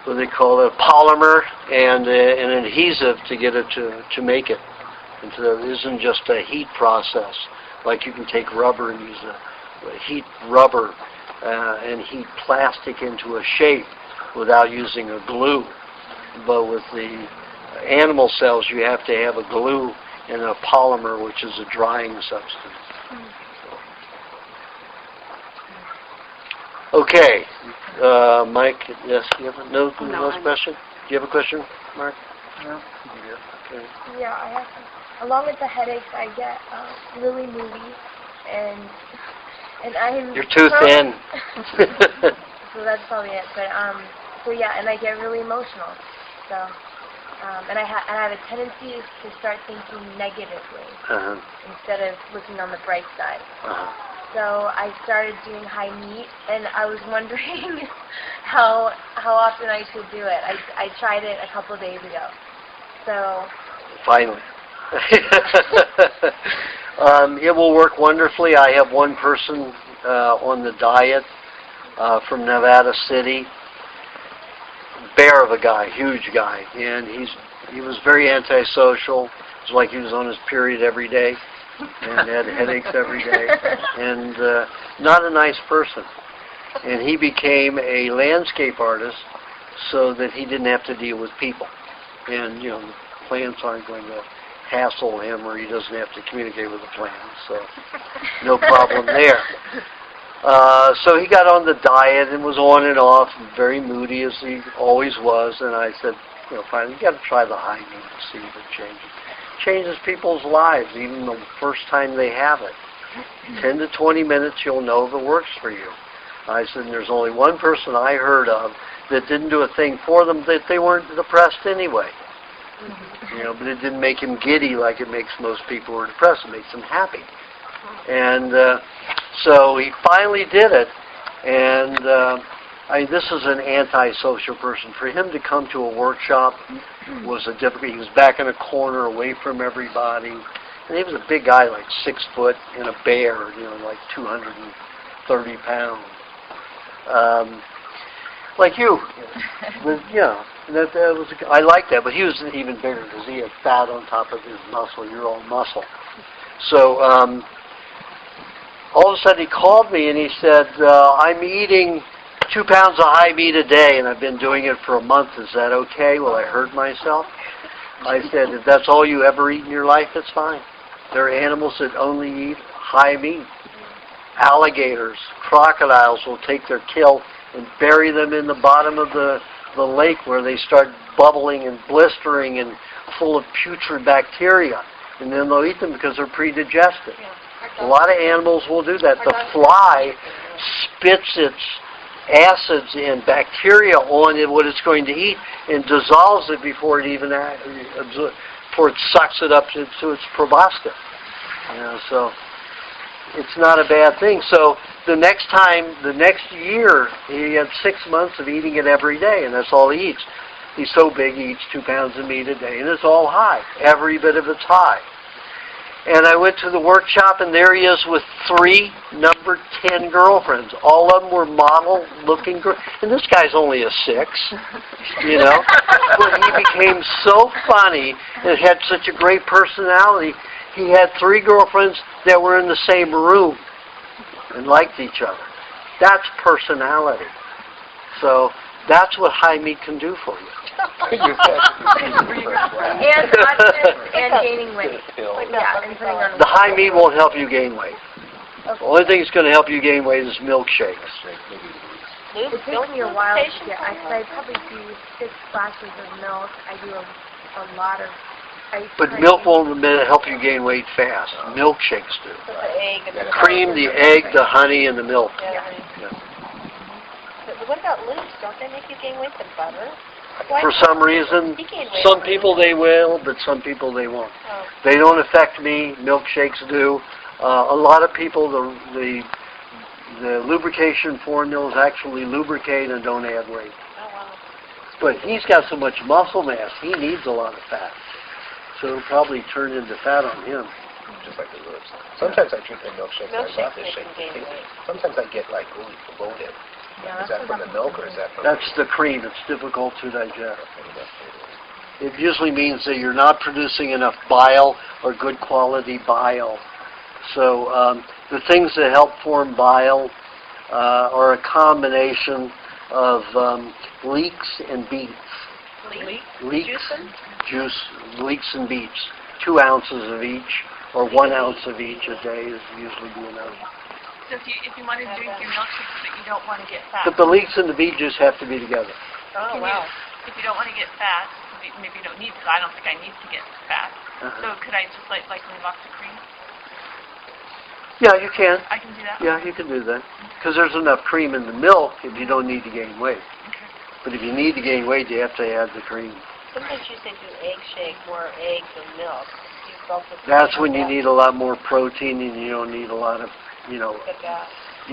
what they call a polymer and an adhesive to get it to make it. And so it isn't just a heat process. Like you can take rubber and use a heat rubber and heat plastic into a shape without using a glue. But with the animal cells, you have to have a glue and a polymer, which is a drying substance. Okay, Mike. Yes, you have no question? Do you have a question, Mark? No. Okay. Yeah, I have some. Along with the headaches, I get really moody, and I'm... You're too thin. So that's probably it. But so yeah, and I get really emotional. So and I have a tendency to start thinking negatively instead of looking on the bright side. So I started doing high meat, and I was wondering how often I should do it. I tried it a couple of days ago. So finally. It will work wonderfully. I have one person on the diet from Nevada City, bear of a guy, huge guy, and he was very antisocial. It was like he was on his period every day and had headaches every day, and not a nice person. And he became a landscape artist so that he didn't have to deal with people. And the plants aren't going to hassle him, or he doesn't have to communicate with the plants, so no problem there. So he got on the diet and was on and off, very moody as he always was, and I said, finally, you got to try the high meat and see if it changes. Changes people's lives, even the first time they have it. 10 to 20 minutes, you'll know if it works for you. I said, there's only one person I heard of that didn't do a thing for them, that they weren't depressed anyway. But it didn't make him giddy like it makes most people who are depressed. It makes them happy. And so he finally did it. And this is an antisocial person. For him to come to a workshop was a difficult. He was back in a corner, away from everybody. And he was a big guy, like 6 foot, and a bear, like 230 pounds. Like you. But, I like that, but he was even bigger because he had fat on top of his muscle. You're all muscle. So all of a sudden he called me and he said, I'm eating 2 pounds of high meat a day, and I've been doing it for a month. Is that okay? Will I hurt myself? I said, if that's all you ever eat in your life, it's fine. There are animals that only eat high meat. Alligators, crocodiles will take their kill and bury them in the bottom of the lake where they start bubbling and blistering and full of putrid bacteria. And then they'll eat them because they're pre-digested. A lot of animals will do that. The fly spits its acids and bacteria on it, what it's going to eat, and dissolves it before it even before it sucks it up to its proboscis. So it's not a bad thing. So the next year, he had 6 months of eating it every day, and that's all he eats. He's so big, he eats 2 pounds of meat a day, and it's all high. Every bit of it's high. And I went to the workshop, and there he is with 3 number 10 girlfriends. All of them were model-looking girls. And this guy's only a 6, But he became so funny and had such a great personality. He had 3 girlfriends that were in the same room and liked each other. That's personality. So that's what high meat can do for you. and gaining weight. The high meat won't help you gain weight. Okay. The only thing that's going to help you gain weight is milkshakes. It takes me a while to get. I probably do 6 glasses of milk. I do a lot of ice cream. But milk won't help you gain weight fast. Milkshakes do. So the egg and the cream, the egg, the honey, and the milk. Yeah. But what about loops? Don't they make you gain weight? The butter? For some reason, some people they will, but some people they won't. Oh. They don't affect me. Milkshakes do. A lot of people, the lubrication formulas actually lubricate and don't add weight. Oh, wow. But he's got so much muscle mass, he needs a lot of fat. So it'll probably turn into fat on him. Just like the ribs. Sometimes I drink the milkshakes. I love the Milkshakes shake. make them gain weight. Sometimes I get like really bloated. Yeah, Is that from the milk or is that from... That's the cream. It's difficult to digest. It usually means that you're not producing enough bile or good quality bile. So the things that help form bile are a combination of leeks and beets. Leeks and beets. 2 ounces of each, or 1 ounce of each a day is usually enough. So if you want to drink your milkshakes but you don't want to get fat. But the leeks and the beet juice have to be together. Oh, wow. If you don't want to get fat, maybe you don't need to. I don't think I need to get fat. So could I just like leave off the cream? Yeah, you can. I can do that? Yeah, you can do that. Because there's enough cream in the milk if you don't need to gain weight. Okay. But if you need to gain weight, you have to add the cream. Sometimes you say do egg shake, more eggs and milk. That's when you need a lot more protein and you don't need a lot of, you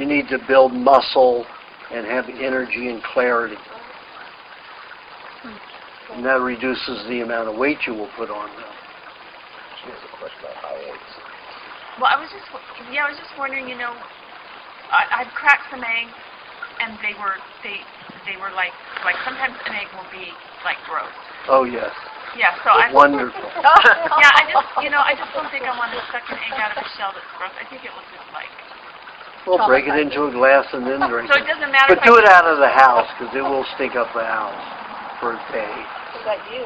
need to build muscle and have energy and clarity. And that reduces the amount of weight you will put on them. She has a question about high eggs. Well, I was just wondering, I've cracked some eggs, and they were like sometimes an egg will be like gross. Oh yes. Yeah, so wonderful. Yeah, I just don't think I want to suck an egg out of a shell that's gross. I think it will just like. Well, break it into a glass and then drink So it doesn't matter. But do it out of the house because it will stink up the house for a day. What about you?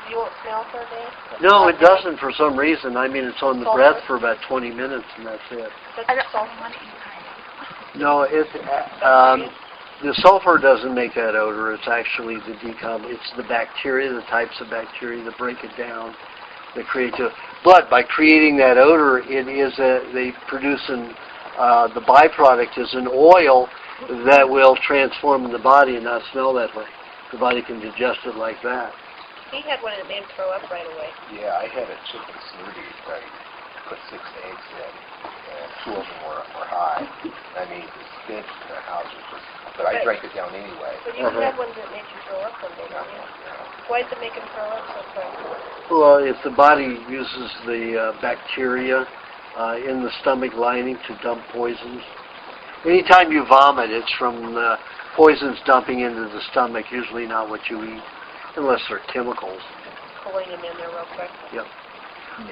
You won't smell for a day? No, it doesn't for some reason. I mean, it's on the breath for about 20 minutes and that's it. I don't want to eat. No, the sulfur doesn't make that odor. It's actually it's the bacteria, the types of bacteria that break it down, that create it. But by creating that odor, they produce the byproduct is an oil that will transform the body and not smell that way. The body can digest it like that. He had one that made him throw up right away. Yeah, I had a chicken smoothie that I put 6 eggs in, and 2 of them were high. I mean, the stench in the house was just... But I drank it down anyway. But you had one that made you throw up one day, didn't you? Why did it make him throw up so quick? Well, if the body uses the bacteria in the stomach lining to dump poisons, anytime you vomit, it's from the poisons dumping into the stomach, usually not what you eat, unless they're chemicals. Pulling them in there real quick. Yep.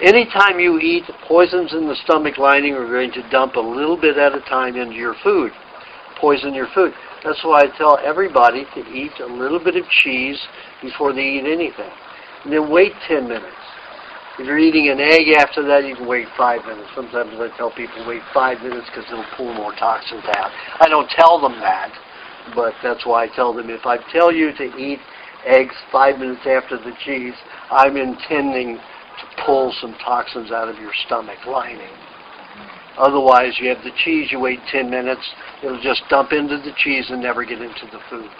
Anytime you eat, poisons in the stomach lining are going to dump a little bit at a time into your food, poison your food. That's why I tell everybody to eat a little bit of cheese before they eat anything. And then wait 10 minutes. If you're eating an egg after that, you can wait 5 minutes. Sometimes I tell people wait 5 minutes because it'll pull more toxins out. I don't tell them that, but that's why I tell them if I tell you to eat eggs 5 minutes after the cheese, I'm intending to pull some toxins out of your stomach lining. Otherwise, you have the cheese, you wait 10 minutes, it'll just dump into the cheese and never get into the food.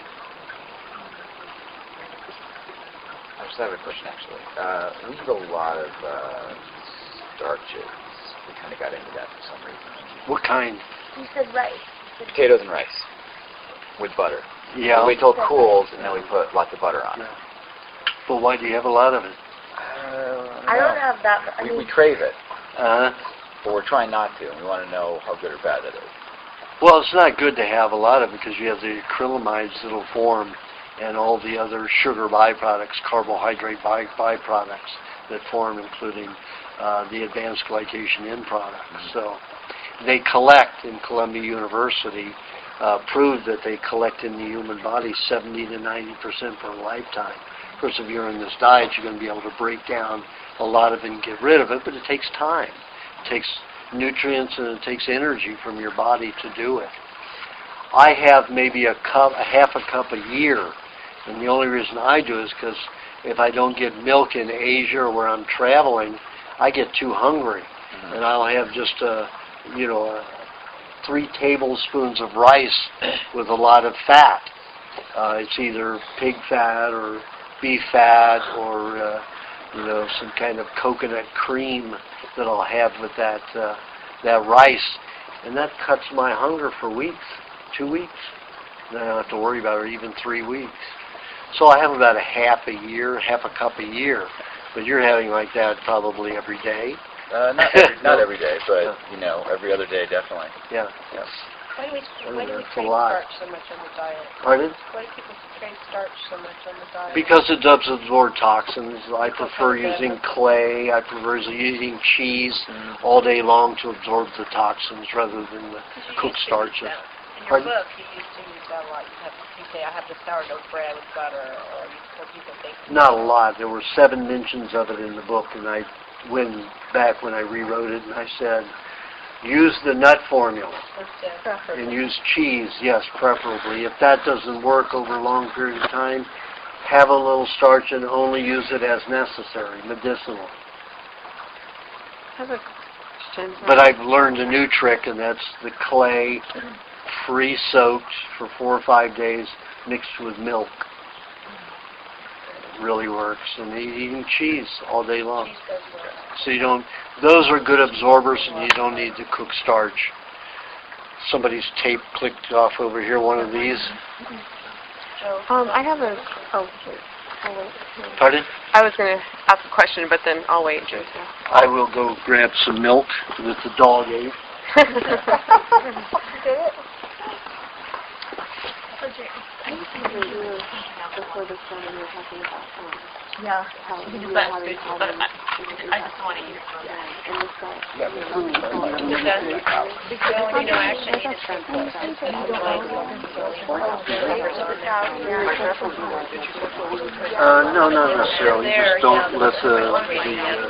I just have a question, actually. We eat a lot of starches. We kind of got into that for some reason. What kind? You said rice. Potatoes and rice with butter. Yeah. We wait till it cools, and then we put lots of butter on it. Well, why do you have a lot of it? I don't have that. We crave it, Uh, but we're trying not to, and we want to know how good or bad that is. well, it's not good to have a lot of it because you have the acrylamides that'll form and all the other sugar byproducts, carbohydrate byproducts that form, including the advanced glycation end products. So they collect in Columbia University, proved that they collect in the human body 70 to 90% per lifetime. Of course, if you're in this diet, you're going to be able to break down a lot of it and get rid of it, but it takes time. It takes nutrients and it takes energy from your body to do it. I have maybe half a cup a year, and the only reason I do is because if I don't get milk in Asia or where I'm traveling, I get too hungry, and I'll have just 3 tablespoons of rice with a lot of fat, It's either pig fat or beef fat or some kind of coconut cream that I'll have with that rice, and that cuts my hunger for weeks, 2 weeks. Then I don't have to worry about it, or even 3 weeks. So I have about half a cup a year. But you're having like that probably every day. Not every day, but every other day definitely. Yeah. Why do we That's crave a lot. starch so much on the diet? Pardon? Why do people crave starch so much on the diet? Because it does absorb toxins. I prefer using clay. I prefer using cheese all day long to absorb the toxins rather than the cooked starches. In your Pardon? book, you used to use that a lot. You say, I have the sourdough bread with butter, or people think... Not a lot. There were 7 mentions of it in the book, and I went back when I rewrote it, and I said, use the nut formula and use cheese, yes, preferably. If that doesn't work over a long period of time, have a little starch and only use it as necessary, medicinal. But I've learned a new trick, and that's the clay pre-soaked for 4 or 5 days mixed with milk. It really works. And eating cheese all day long. So those are good absorbers, and you don't need to cook starch. Somebody's tape clicked off over here, one of these. I have a... Oh, wait. Pardon? I was going to ask a question, but then I'll wait. I will go grab some milk that the dog ate. Before the sermon, you were talking about Yeah. how You you can were put having it, problems. but I just want to use it. And this guy. No, not necessarily. Just don't let the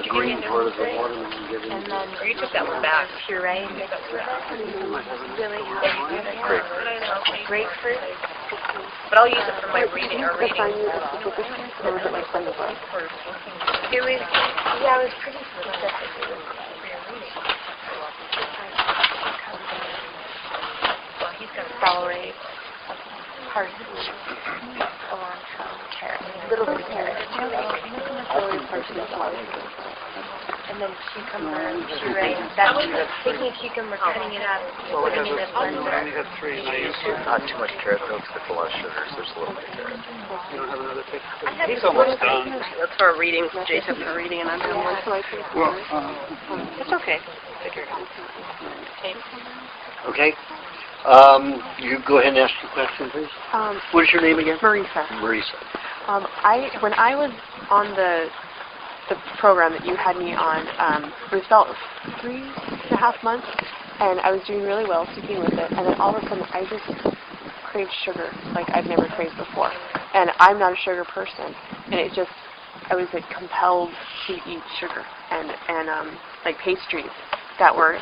green part of the watermelon get in. Or you took that one back. Puree mixed with really grapefruit. But I'll use it for my reading or reading. It was, yeah, it was pretty specific. It was for your reading. Well, he's got celery, parsley, cilantro, carrot, a little bit of carrot, and then cucumber puree. That's taking a cucumber, cutting it up, putting it in a blender. Not too much carrot though, because it's a lot of sugar, so there's a little bit of carrot. You don't have another picture? He's almost done. That's for our readings. Jason for reading, and I'm doing one. Well, It's okay. Figure it out. Okay. You go ahead and ask your question, please. What is your name again? Marisa. Marisa. When I was on the program that you had me on, it was about 3.5 months, and I was doing really well, sticking with it, and then all of a sudden I just craved sugar like I've never craved before. And I'm not a sugar person, and I was like compelled to eat sugar and like pastries that were,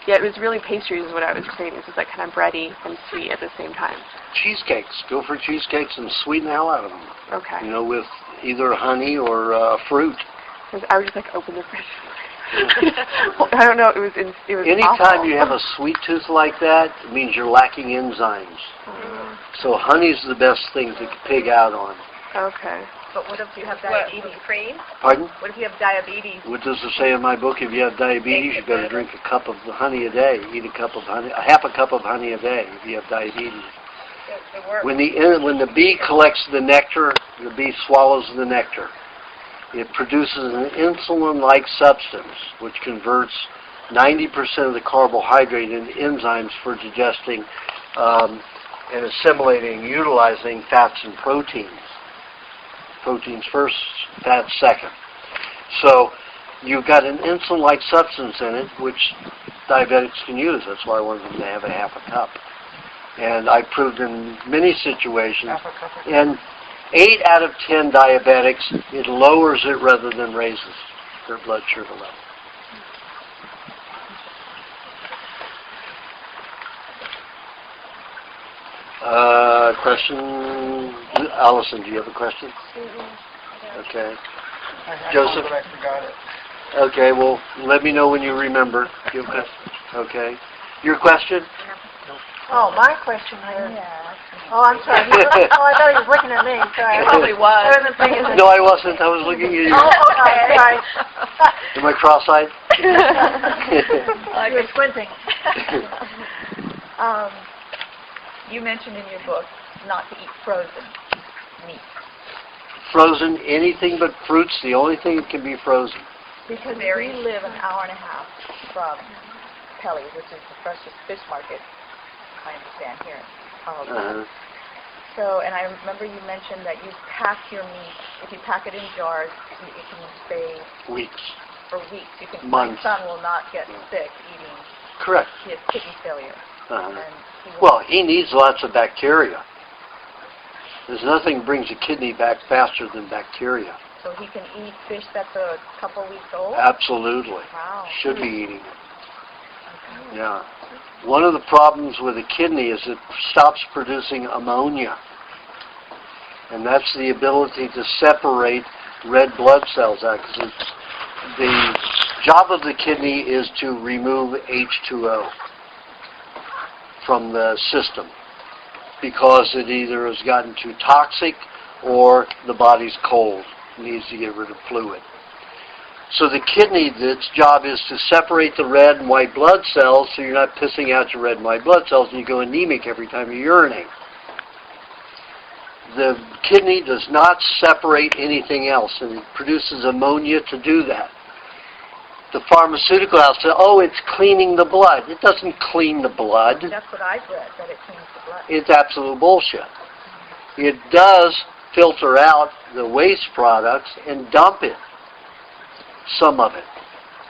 it was really pastries is what I was craving. It was like kind of bready and sweet at the same time. Cheesecakes. Go for cheesecakes and sweeten the hell out of them. Okay. With either honey or fruit. I would just like open the fridge. I don't know. It was Anytime awful. you have a sweet tooth like that, it means you're lacking enzymes. So honey's the best thing to pig out on. Okay. But what if you have diabetes? Cream? Pardon? What if you have diabetes? What does it say in my book? If you have diabetes, you better drink a cup of honey a day. Eat half a cup of honey a day if you have diabetes. It works. When the bee collects the nectar, the bee swallows the nectar. It produces an insulin-like substance, which converts 90% of the carbohydrate into enzymes for digesting and assimilating and utilizing fats and proteins. Proteins first, fats second. So you've got an insulin-like substance in it, which diabetics can use. That's why I wanted them to have a half a cup. And I proved in many situations, and 8 out of 10 diabetics, it lowers it rather than raises their blood sugar level. Question? Allison, do you have a question? Okay. Joseph? I forgot it. Okay, well, let me know when you remember. You have a question? Okay. Your question? Oh, my question. Yeah. Oh, I'm sorry. Oh, I thought he was looking at me. Sorry. He probably was. I wasn't thinking that. No, I wasn't. I was looking at you. Oh, okay. Sorry. Am I cross-eyed? You were squinting. You mentioned in your book not to eat frozen meat. Frozen, anything but fruits, the only thing that can be frozen. Because we live an hour and a half from Pelly's, which is the freshest fish market, I understand, here in Colorado. So, and I remember you mentioned that you pack your meat, if you pack it in jars, it can stay Weeks. for weeks. You can, Months. my son will not get sick eating. Correct. He has kidney failure. And he Well, he needs lots of bacteria. There's nothing brings a kidney back faster than bacteria. So he can eat fish that's a couple weeks old? Absolutely. Wow. Should be eating it. Yeah. One of the problems with a kidney is it stops producing ammonia. And that's the ability to separate red blood cells out. 'Cause the job of the kidney is to remove H2O from the system, because it either has gotten too toxic or the body's cold, needs to get rid of fluid. So the kidney, its job is to separate the red and white blood cells so you're not pissing out your red and white blood cells and you go anemic every time you urinate. The kidney does not separate anything else, and it produces ammonia to do that. The pharmaceutical house says, oh, it's cleaning the blood. It doesn't clean the blood. That's what I've read, that it cleans the blood. It's absolute bullshit. It does filter out the waste products and dump it, some of it.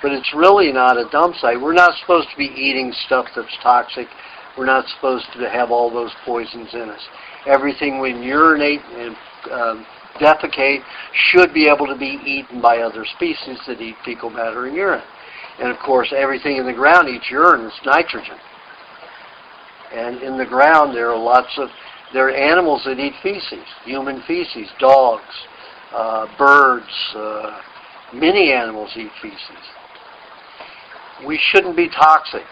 But it's really not a dump site. We're not supposed to be eating stuff that's toxic. We're not supposed to have all those poisons in us. Everything we urinate and defecate should be able to be eaten by other species that eat fecal matter and urine. And of course, everything in the ground eats urine. It's nitrogen. And in the ground, there are animals that eat feces, human feces, dogs, birds, many animals eat feces. We shouldn't be toxic.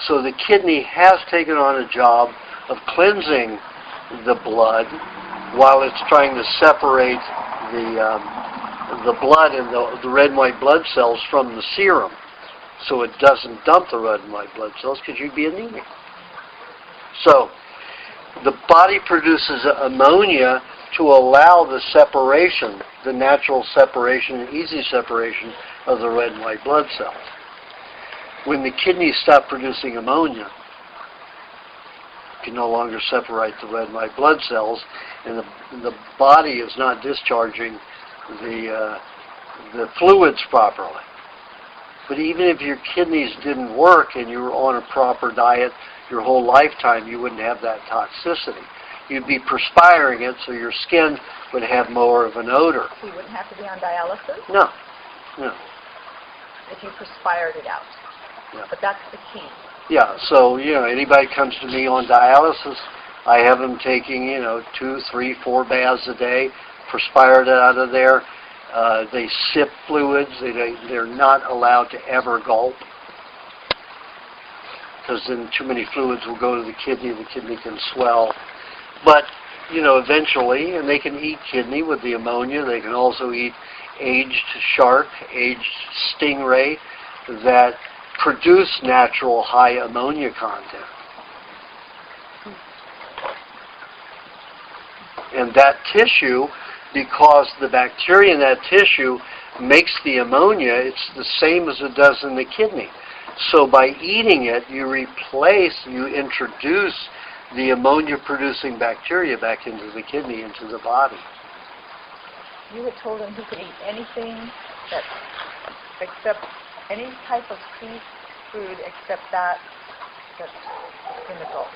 So the kidney has taken on a job of cleansing the blood while it's trying to separate the blood and the red and white blood cells from the serum, so it doesn't dump the red and white blood cells, because you'd be anemic. So the body produces ammonia to allow the separation, the natural separation and easy separation of the red and white blood cells. When the kidneys stop producing ammonia, can no longer separate the red and white blood cells, and the body is not discharging the fluids properly. But even if your kidneys didn't work and you were on a proper diet your whole lifetime, you wouldn't have that toxicity. You'd be perspiring it, so your skin would have more of an odor. So you wouldn't have to be on dialysis? No. If you perspired it out. Yeah. But that's the key. Yeah, so, anybody comes to me on dialysis, I have them taking, 2, 3, 4 baths a day, perspired it out of there. They sip fluids. They're not allowed to ever gulp, because then too many fluids will go to the kidney can swell. But, eventually, and they can eat kidney with the ammonia. They can also eat aged shark, aged stingray that produce natural high ammonia content. And that tissue, because the bacteria in that tissue makes the ammonia, it's the same as it does in the kidney. So by eating it, you introduce the ammonia-producing bacteria back into the kidney, into the body. You had told him he could eat anything except any type of seafood except that's in the Gulf.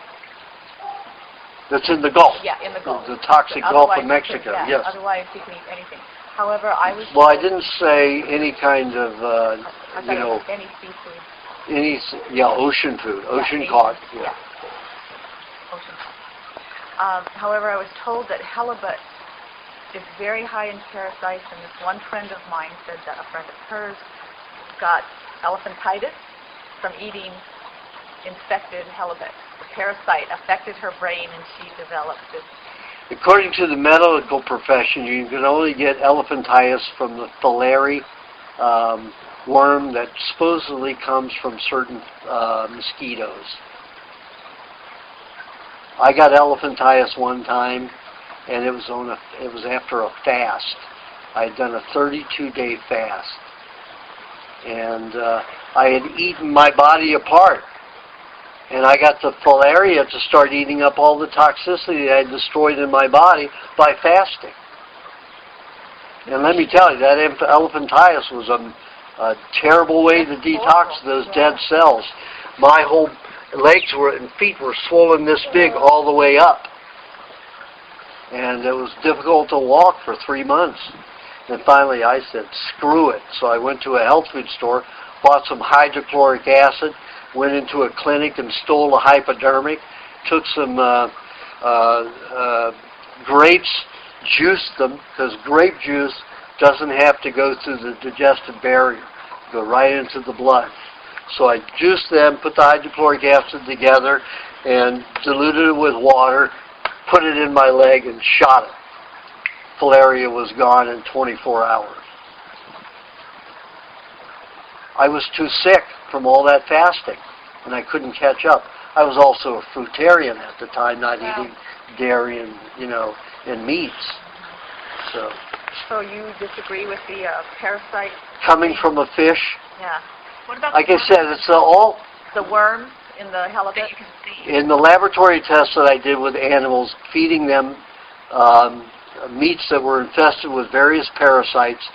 That's in the Gulf? Yeah, in the Gulf. The toxic Gulf of Mexico, yes. Otherwise, he can eat anything. However, I was... Well, I didn't say any kind of, I thought it was any seafood. Ocean food, ocean caught. Yeah. Ocean caught. However, I was told that halibut is very high in parasites, and this one friend of mine said that a friend of hers got elephantitis from eating infected halibut. The parasite affected her brain, and she developed this. According to the medical profession, you can only get elephantiasis from the filary worm that supposedly comes from certain mosquitoes. I got elephantiasis one time, and it was after a fast. I had done a 32-day fast, and I had eaten my body apart. And I got the filaria to start eating up all the toxicity that I had destroyed in my body by fasting. And let me tell you, that elephantiasis was a terrible way to detox those dead cells. My whole legs and feet were swollen this big all the way up. And it was difficult to walk for 3 months. And finally I said, screw it. So I went to a health food store, bought some hydrochloric acid, went into a clinic and stole a hypodermic, took some grapes, juiced them, because grape juice doesn't have to go through the digestive barrier, go right into the blood. So I juiced them, put the hydrochloric acid together, and diluted it with water, put it in my leg, and shot it. Filaria was gone in 24 hours. I was too sick from all that fasting, and I couldn't catch up. I was also a fruitarian at the time, not eating dairy and meats. So you disagree with the parasite? Coming from a fish? Yeah. What about like I said, it's all... The worms in the halibut? That you can see. In the laboratory tests that I did with animals, feeding them meats that were infested with various parasites,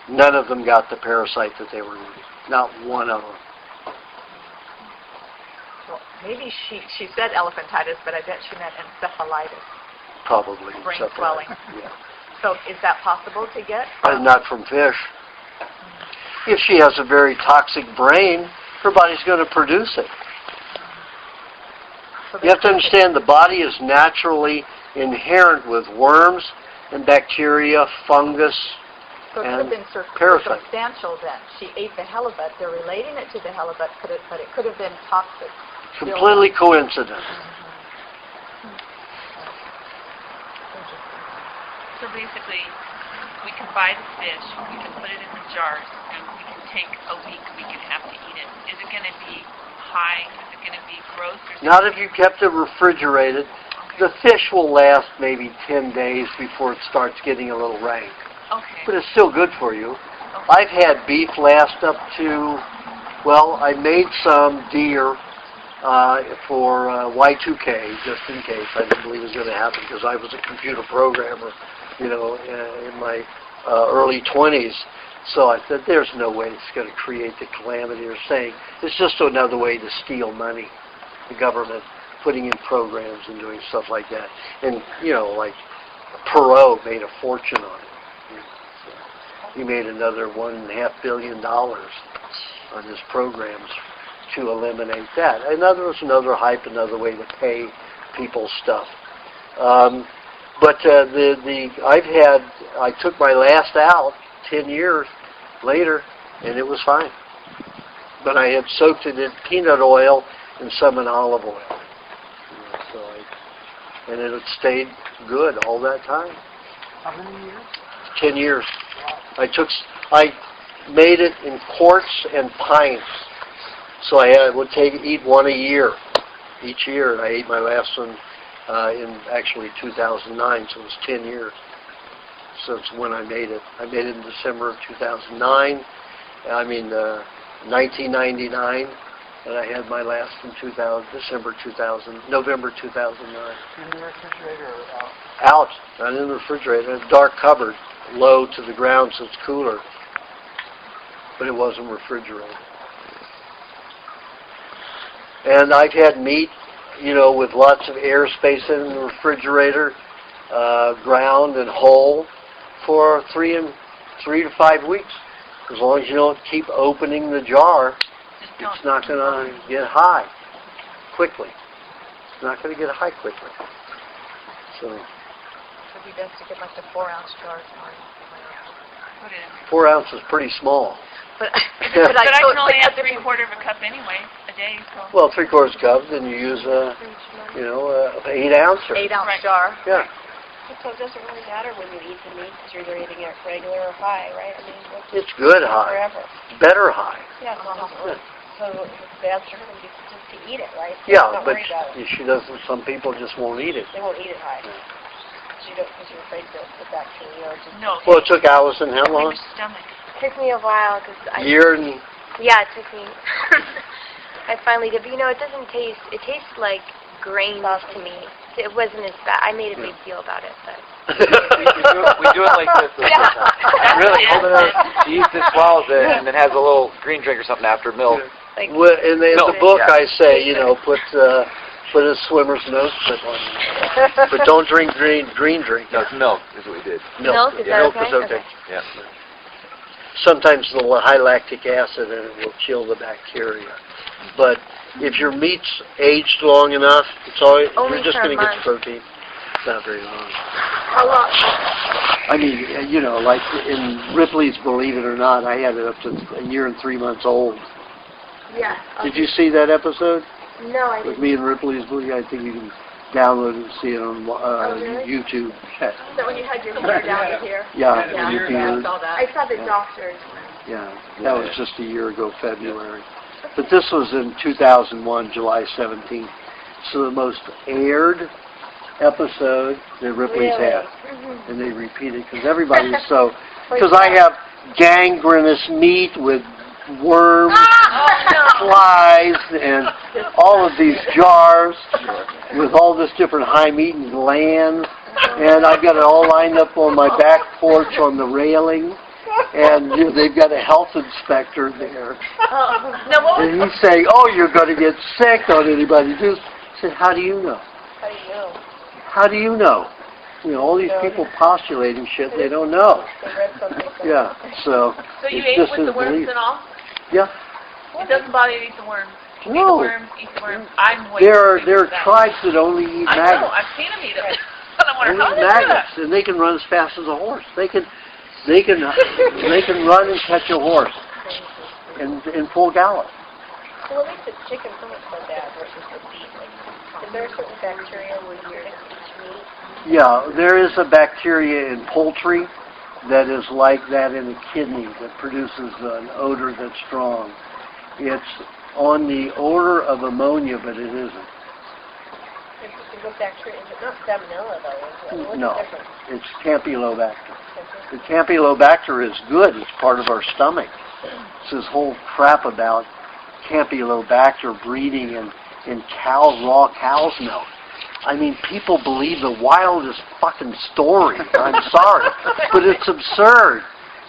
none of them got the parasite that they were eating. Not one of them. Well, maybe she said elephantitis, but I bet she meant encephalitis. Probably. Brain swelling. Yeah. So is that possible to get? Not from fish. If she has a very toxic brain, her body's going to produce it. So you have to understand the body is naturally inherent with worms and bacteria, fungus, so it and could have been parasites. Circumstantial then. She ate the halibut. They're relating it to the halibut, but it could have been toxic. Completely coincident. So basically, we can buy the fish, we can put it in the jars, and we can take a week have to eat it. Is it going to be high? Is it going to be gross? Not if you kept it refrigerated. Okay. The fish will last maybe 10 days before it starts getting a little rank. Okay. But it's still good for you. Okay. I've had beef last up to, I made some deer for Y2K, just in case. I didn't believe it was going to happen because I was a computer programmer, in my early 20s. So I said, there's no way it's going to create the calamity they're saying. It's just another way to steal money. The government putting in programs and doing stuff like that. And, like Perot made a fortune on it. So he made another $1.5 billion on his programs to eliminate that. Another hype, another way to pay people stuff. But I took my last out 10 years later, and it was fine. But I had soaked it in peanut oil and some in olive oil. And it had stayed good all that time. How many years? 10 years. I made it in quarts and pints. So I would eat one a year, each year. And I ate my last one in actually 2009, so it was 10 years. So it's when I made it. I made it in December of 2009. 1999, and I had my last in November 2009. In the refrigerator or out? Out, not in the refrigerator. A dark cupboard, low to the ground, so it's cooler. But it wasn't refrigerated. And I've had meat, with lots of airspace in the refrigerator, ground and whole, for 3 to 5 weeks. As long as you don't keep opening the jar, it's not going to get high quickly. It's not going to get high quickly. So. It would be best to get like the 4-ounce jars. 4 4 ounces is pretty small. But I can only have 3/4 of a cup anyway a a day. So. Well, 3/4 cup, then you use a, 8 ounce. 8 ounce jar. Yeah. So it doesn't really matter when you eat the meat because you're either eating it regular or high, right? I mean, It's good high. forever. Better high. Yeah, so it doesn't really. So if it's bad for them just to eat it, right? Yeah, Don't but worry about it. she doesn't. Some people just won't eat it. They won't eat it high. Because you're afraid that the bacteria or just... No. Well, it took Allison how long? Your stomach. It took me a while because Year and. Yeah, it took me. I finally did, but it doesn't taste. It tastes like grains to me. It wasn't as bad. I made a big deal about it, but. we do it like this. Really? Hold it out. He eats it, swallows it, and then has a little green drink or something after milk. Like, Well, in the book, Yeah. I say, put a swimmer's notebook on it. But don't drink green drink. No, it's milk is what we did. Milk, is that Milk okay? is okay. Yeah. Sometimes the high lactic acid in it will kill the bacteria. But if your meat's aged long enough, Only you're just for a going to get month. protein. It's not very long. How long? I mean, like in Ripley's Believe It or Not, I had it up to a year and 3 months old. Yeah. Did you see that episode? No, I With didn't. me and Ripley's Believe? I think you can download it and see it on really? YouTube. So when you had your hair down to here? Yeah, Yeah, your I beard. saw that. I saw the doctors. Yeah, that was just a year ago, February. But this was in 2001, July 17th. So the most aired episode that Ripley's had. And they repeat it because everybody is so... Because I have gangrenous meat with worms, flies, and all of these jars with all this different high meat and glands. And I've got it all lined up on my back porch on the railing. And they've got a health inspector there. And he's saying, "Oh, you're going to get sick. Don't anybody do this?" I said, "How do you know? How do you know? How do you know? All these people postulating shit they don't know." They read something. Yeah, so So you it's ate just with the as worms believable. and all? Yeah. It doesn't bother you to eat the worms. Eat the No. worms, eat the worms. I'm way There are too bad. tribes that only eat I know, maggots. I've seen them eat them. And I wonder Only how eat they do that. maggots, and they can run as fast as a horse. They can run and catch a horse in full gallop. So what makes the chicken so much so bad versus the beef? Is there a certain bacteria when you mix each meat? Yeah, there is a bacteria in poultry that is like that in the kidney that produces an odor that's strong. It's on the order of ammonia, but it isn't. What bacteria? Is it not salmonella though? Is it? What's No, the difference? it's Campylobacter. The Campylobacter is good. It's part of our stomach. It's this whole crap about Campylobacter breeding in raw cow's milk. I mean, people believe the wildest fucking story. I'm sorry, but it's absurd.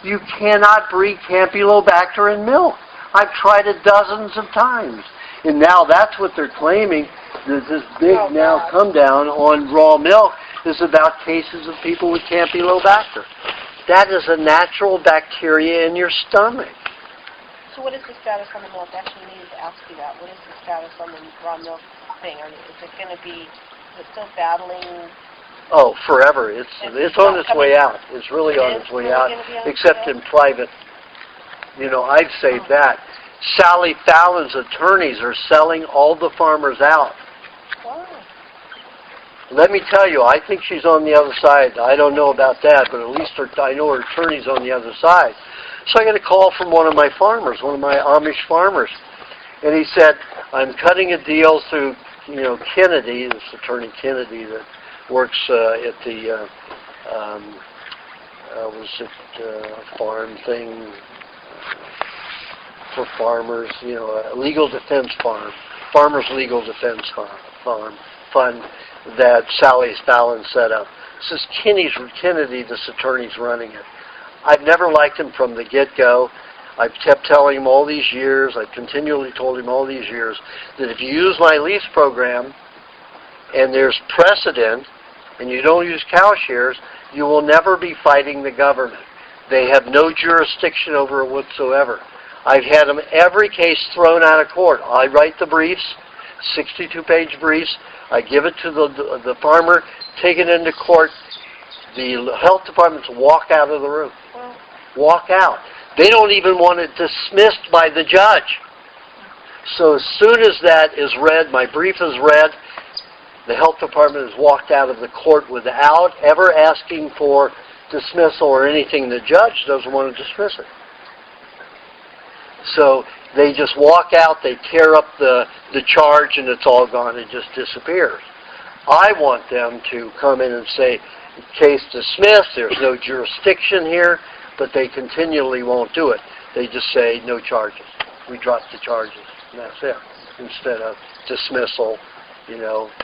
You cannot breed Campylobacter in milk. I've tried it dozens of times. And now that's what they're claiming. There's this big come down on raw milk is about cases of people with Campylobacter. That is a natural bacteria in your stomach. So what is the status on the milk? Actually, I needed to ask you that. What is the status on the raw milk thing? Is it going to be? Is it still battling? Oh, forever. It's on its way out. It's really on its way out, except in private. I'd say that. Sally Fallon's attorneys are selling all the farmers out. Wow. Let me tell you, I think she's on the other side. I don't know about that, but at least I know her attorney's on the other side. So I got a call from one of my farmers, one of my Amish farmers. And he said, I'm cutting a deal through, Kennedy, this attorney Kennedy that works at the, farm thing for farmers, a legal defense farmers legal defense fund that Sally Fallon set up. This is Kennedy, this attorney's running it. I've never liked him from the get-go. I've kept telling him all these years, I've continually told him all these years, that if you use my lease program and there's precedent and you don't use cow shares, you will never be fighting the government. They have no jurisdiction over it whatsoever. I've had them every case thrown out of court. I write the briefs, 62-page briefs. I give it to the farmer, take it into court. The health departments walk out of the room. Walk out. They don't even want it dismissed by the judge. So as soon as that is read, my brief is read, the health department has walked out of the court without ever asking for dismissal or anything. The judge doesn't want to dismiss it. So they just walk out, they tear up the charge, and it's all gone. It just disappears. I want them to come in and say, case dismissed, there's no jurisdiction here, but they continually won't do it. They just say, no charges. We drop the charges, and that's it. Instead of dismissal,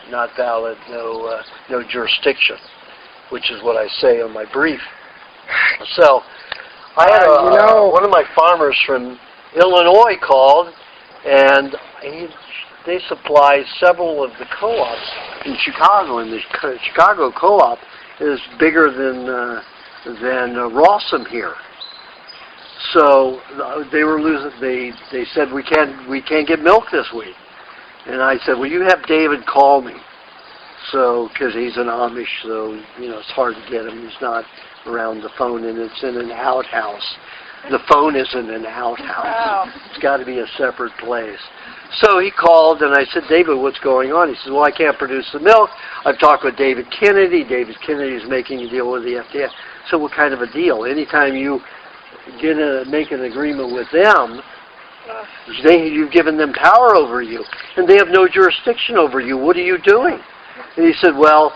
not valid, no jurisdiction, which is what I say on my brief. So, I had one of my farmers from Illinois called, and they supply several of the co-ops in Chicago, and the Chicago co-op is bigger than Rawson here. So they were losing. They said we can't get milk this week, and I said, well, you have David call me. So because he's an Amish, so it's hard to get him. He's not around the phone, and it's in an outhouse. The phone isn't an outhouse. Wow. It's got to be a separate place. So he called, and I said, David, what's going on? He said, well, I can't produce the milk. I've talked with David Kennedy. David Kennedy is making a deal with the FDA. So what kind of a deal? Anytime you make an agreement with them, you've given them power over you, and they have no jurisdiction over you. What are you doing? And he said, well,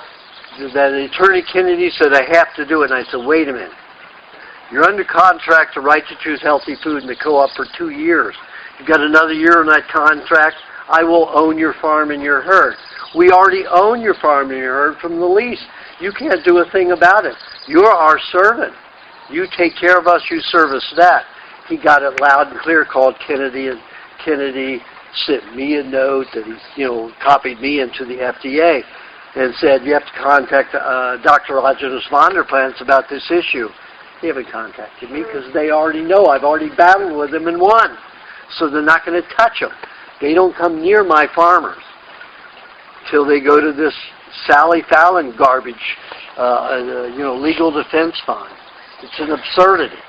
that attorney Kennedy said I have to do it. And I said, wait a minute. You're under contract to Right to Choose Healthy Food in the co-op for 2 years. You've got another year on that contract. I will own your farm and your herd. We already own your farm and your herd from the lease. You can't do a thing about it. You're our servant. You take care of us, you service that. He got it loud and clear, called Kennedy, and Kennedy sent me a note that he, copied me into the FDA and said, you have to contact Dr. Aajonus Vonderplanitz about this issue. They haven't contacted me because they already know. I've already battled with them and won. So they're not going to touch them. They don't come near my farmers till they go to this Sally Fallon garbage, legal defense fund. It's an absurdity.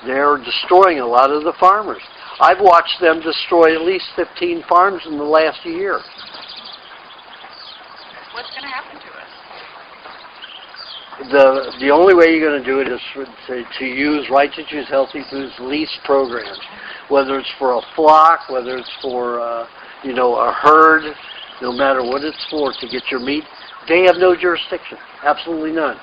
They're destroying a lot of the farmers. I've watched them destroy at least 15 farms in the last year. What's going to happen to us? The only way you're going to do it is to use Right to Choose Healthy Foods lease programs, whether it's for a flock, whether it's for a herd, no matter what it's for, to get your meat. They have no jurisdiction, absolutely none.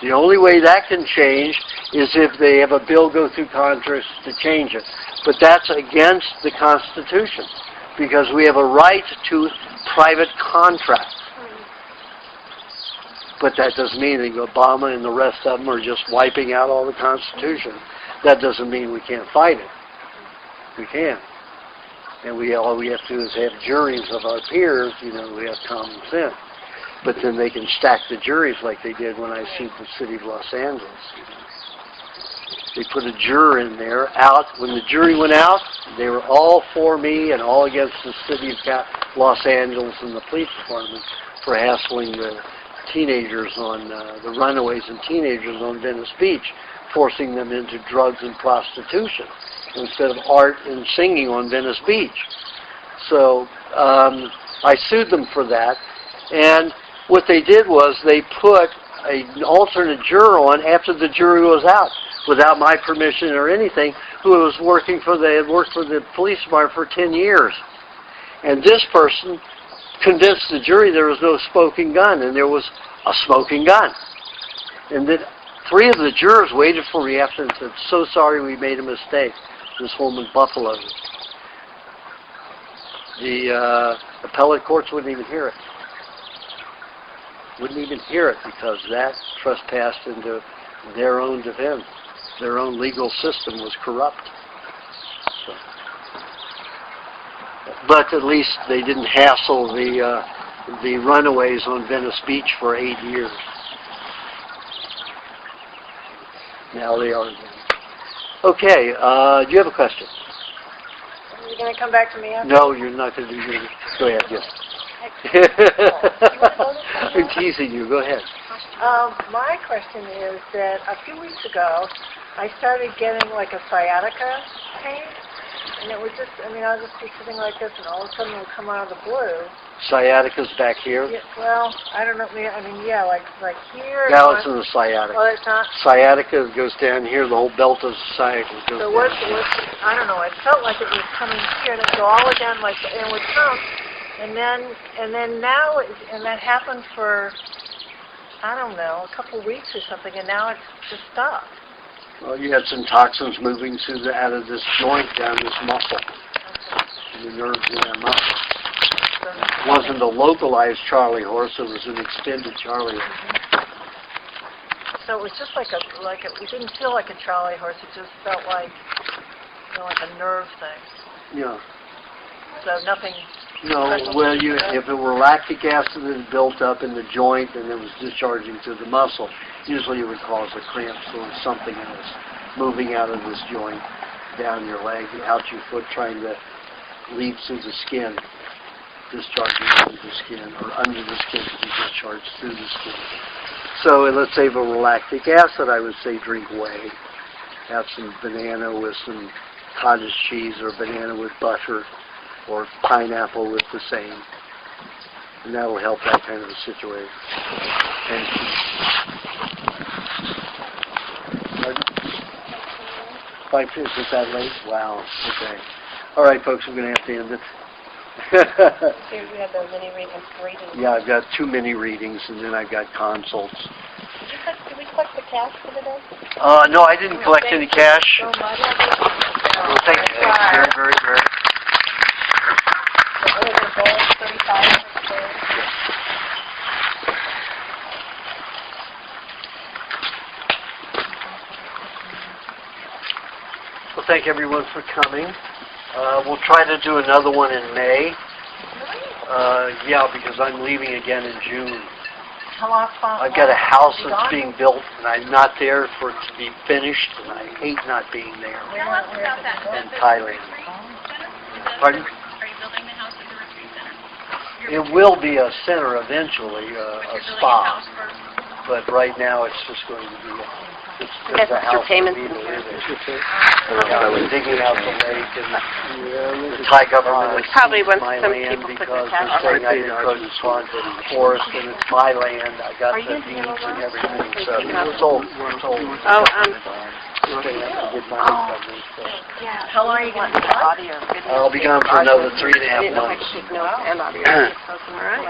The only way that can change is if they have a bill go through Congress to change it. But that's against the Constitution, because we have a right to private contract. But that doesn't mean that Obama and the rest of them are just wiping out all the Constitution. That doesn't mean we can't fight it. We can. And all we have to do is have juries of our peers, who have common sense. But then they can stack the juries like they did when I sued the city of Los Angeles. They put a juror in there. When the jury went out, they were all for me and all against the city of Los Angeles and the police department for hassling the teenagers the runaways and teenagers on Venice Beach, forcing them into drugs and prostitution instead of art and singing on Venice Beach. So I sued them for that, and what they did was they put an alternate juror on after the jury was out, without my permission or anything, who had worked for the police department for 10 years. And this person convinced the jury there was no smoking gun, and there was a smoking gun. And then 3 of the jurors waited for me after and said, so sorry, we made a mistake. This woman buffaloed it. The appellate courts wouldn't even hear it. Wouldn't even hear it because that trespassed into their own defense. Their own legal system was corrupt. So. But at least they didn't hassle the runaways on Venice Beach for 8 years. Now they are. Okay, do you have a question? Are you going to come back to me after? No, you're not going to do it. Go ahead, yes. I'm teasing you. Go ahead. My question is that a few weeks ago, I started getting like a sciatica pain, and it would just, I mean, I'll just be sitting like this, and all of a sudden it would come out of the blue. Sciatica's back here. Yeah, well, I don't know, I mean, yeah, like here. Now it's in the sciatica. Oh, it's not? Sciatica goes down here, the whole belt of sciatica goes So down. what's, I don't know, it felt like it was coming here, and it would go all the way down, like, and it would come, and then now, and that happened for, I don't know, a couple weeks or something, and now it's just stopped. Well, you had some toxins moving through out of this joint down this muscle, the nerves in that muscle. It wasn't a localized Charlie horse; it was an extended Charlie horse. So it was just like it didn't feel like a Charlie horse. It just felt like, like a nerve thing. Yeah. So nothing. No, well, if it were lactic acid that had built up in the joint and it was discharging through the muscle, usually it would cause a cramp. So it's something else moving out of this joint, down your leg, out your foot, trying to lead through the skin, discharging through the skin, or under the skin to be discharged through the skin. So let's say if it were lactic acid, I would say drink whey. Have some banana with some cottage cheese, or banana with butter, or pineapple with the same. And that will help that kind of a situation. And is it that late? Wow. Okay. All right, folks, we're going to have to end it. So you have the mini readings. Yeah, I've got 2 mini readings, and then I've got consults. Did we collect the cash for the day? No, I didn't collect any cash. So much. Well, thank you very, very, very. Well, thank everyone for coming. We'll try to do another one in May. Yeah, because I'm leaving again in June. I've got a house that's being built, and I'm not there for it to be finished, and I hate not being there. Tell us about that. In Thailand. Pardon? Are you building the house at the retreat center? It will be a center eventually, a spa. But right now it's just going to be a house for me to live in. I was digging out the lake, and the Thai government is Probably once my some land people put because their they're tax saying I couldn't swat the forest, and it's my land. I got the deeds and everything, so it's old. It's old. Oh, They have to get money from me, so. How long are you going to be gone? I'll be gone for another 3.5 months. All right.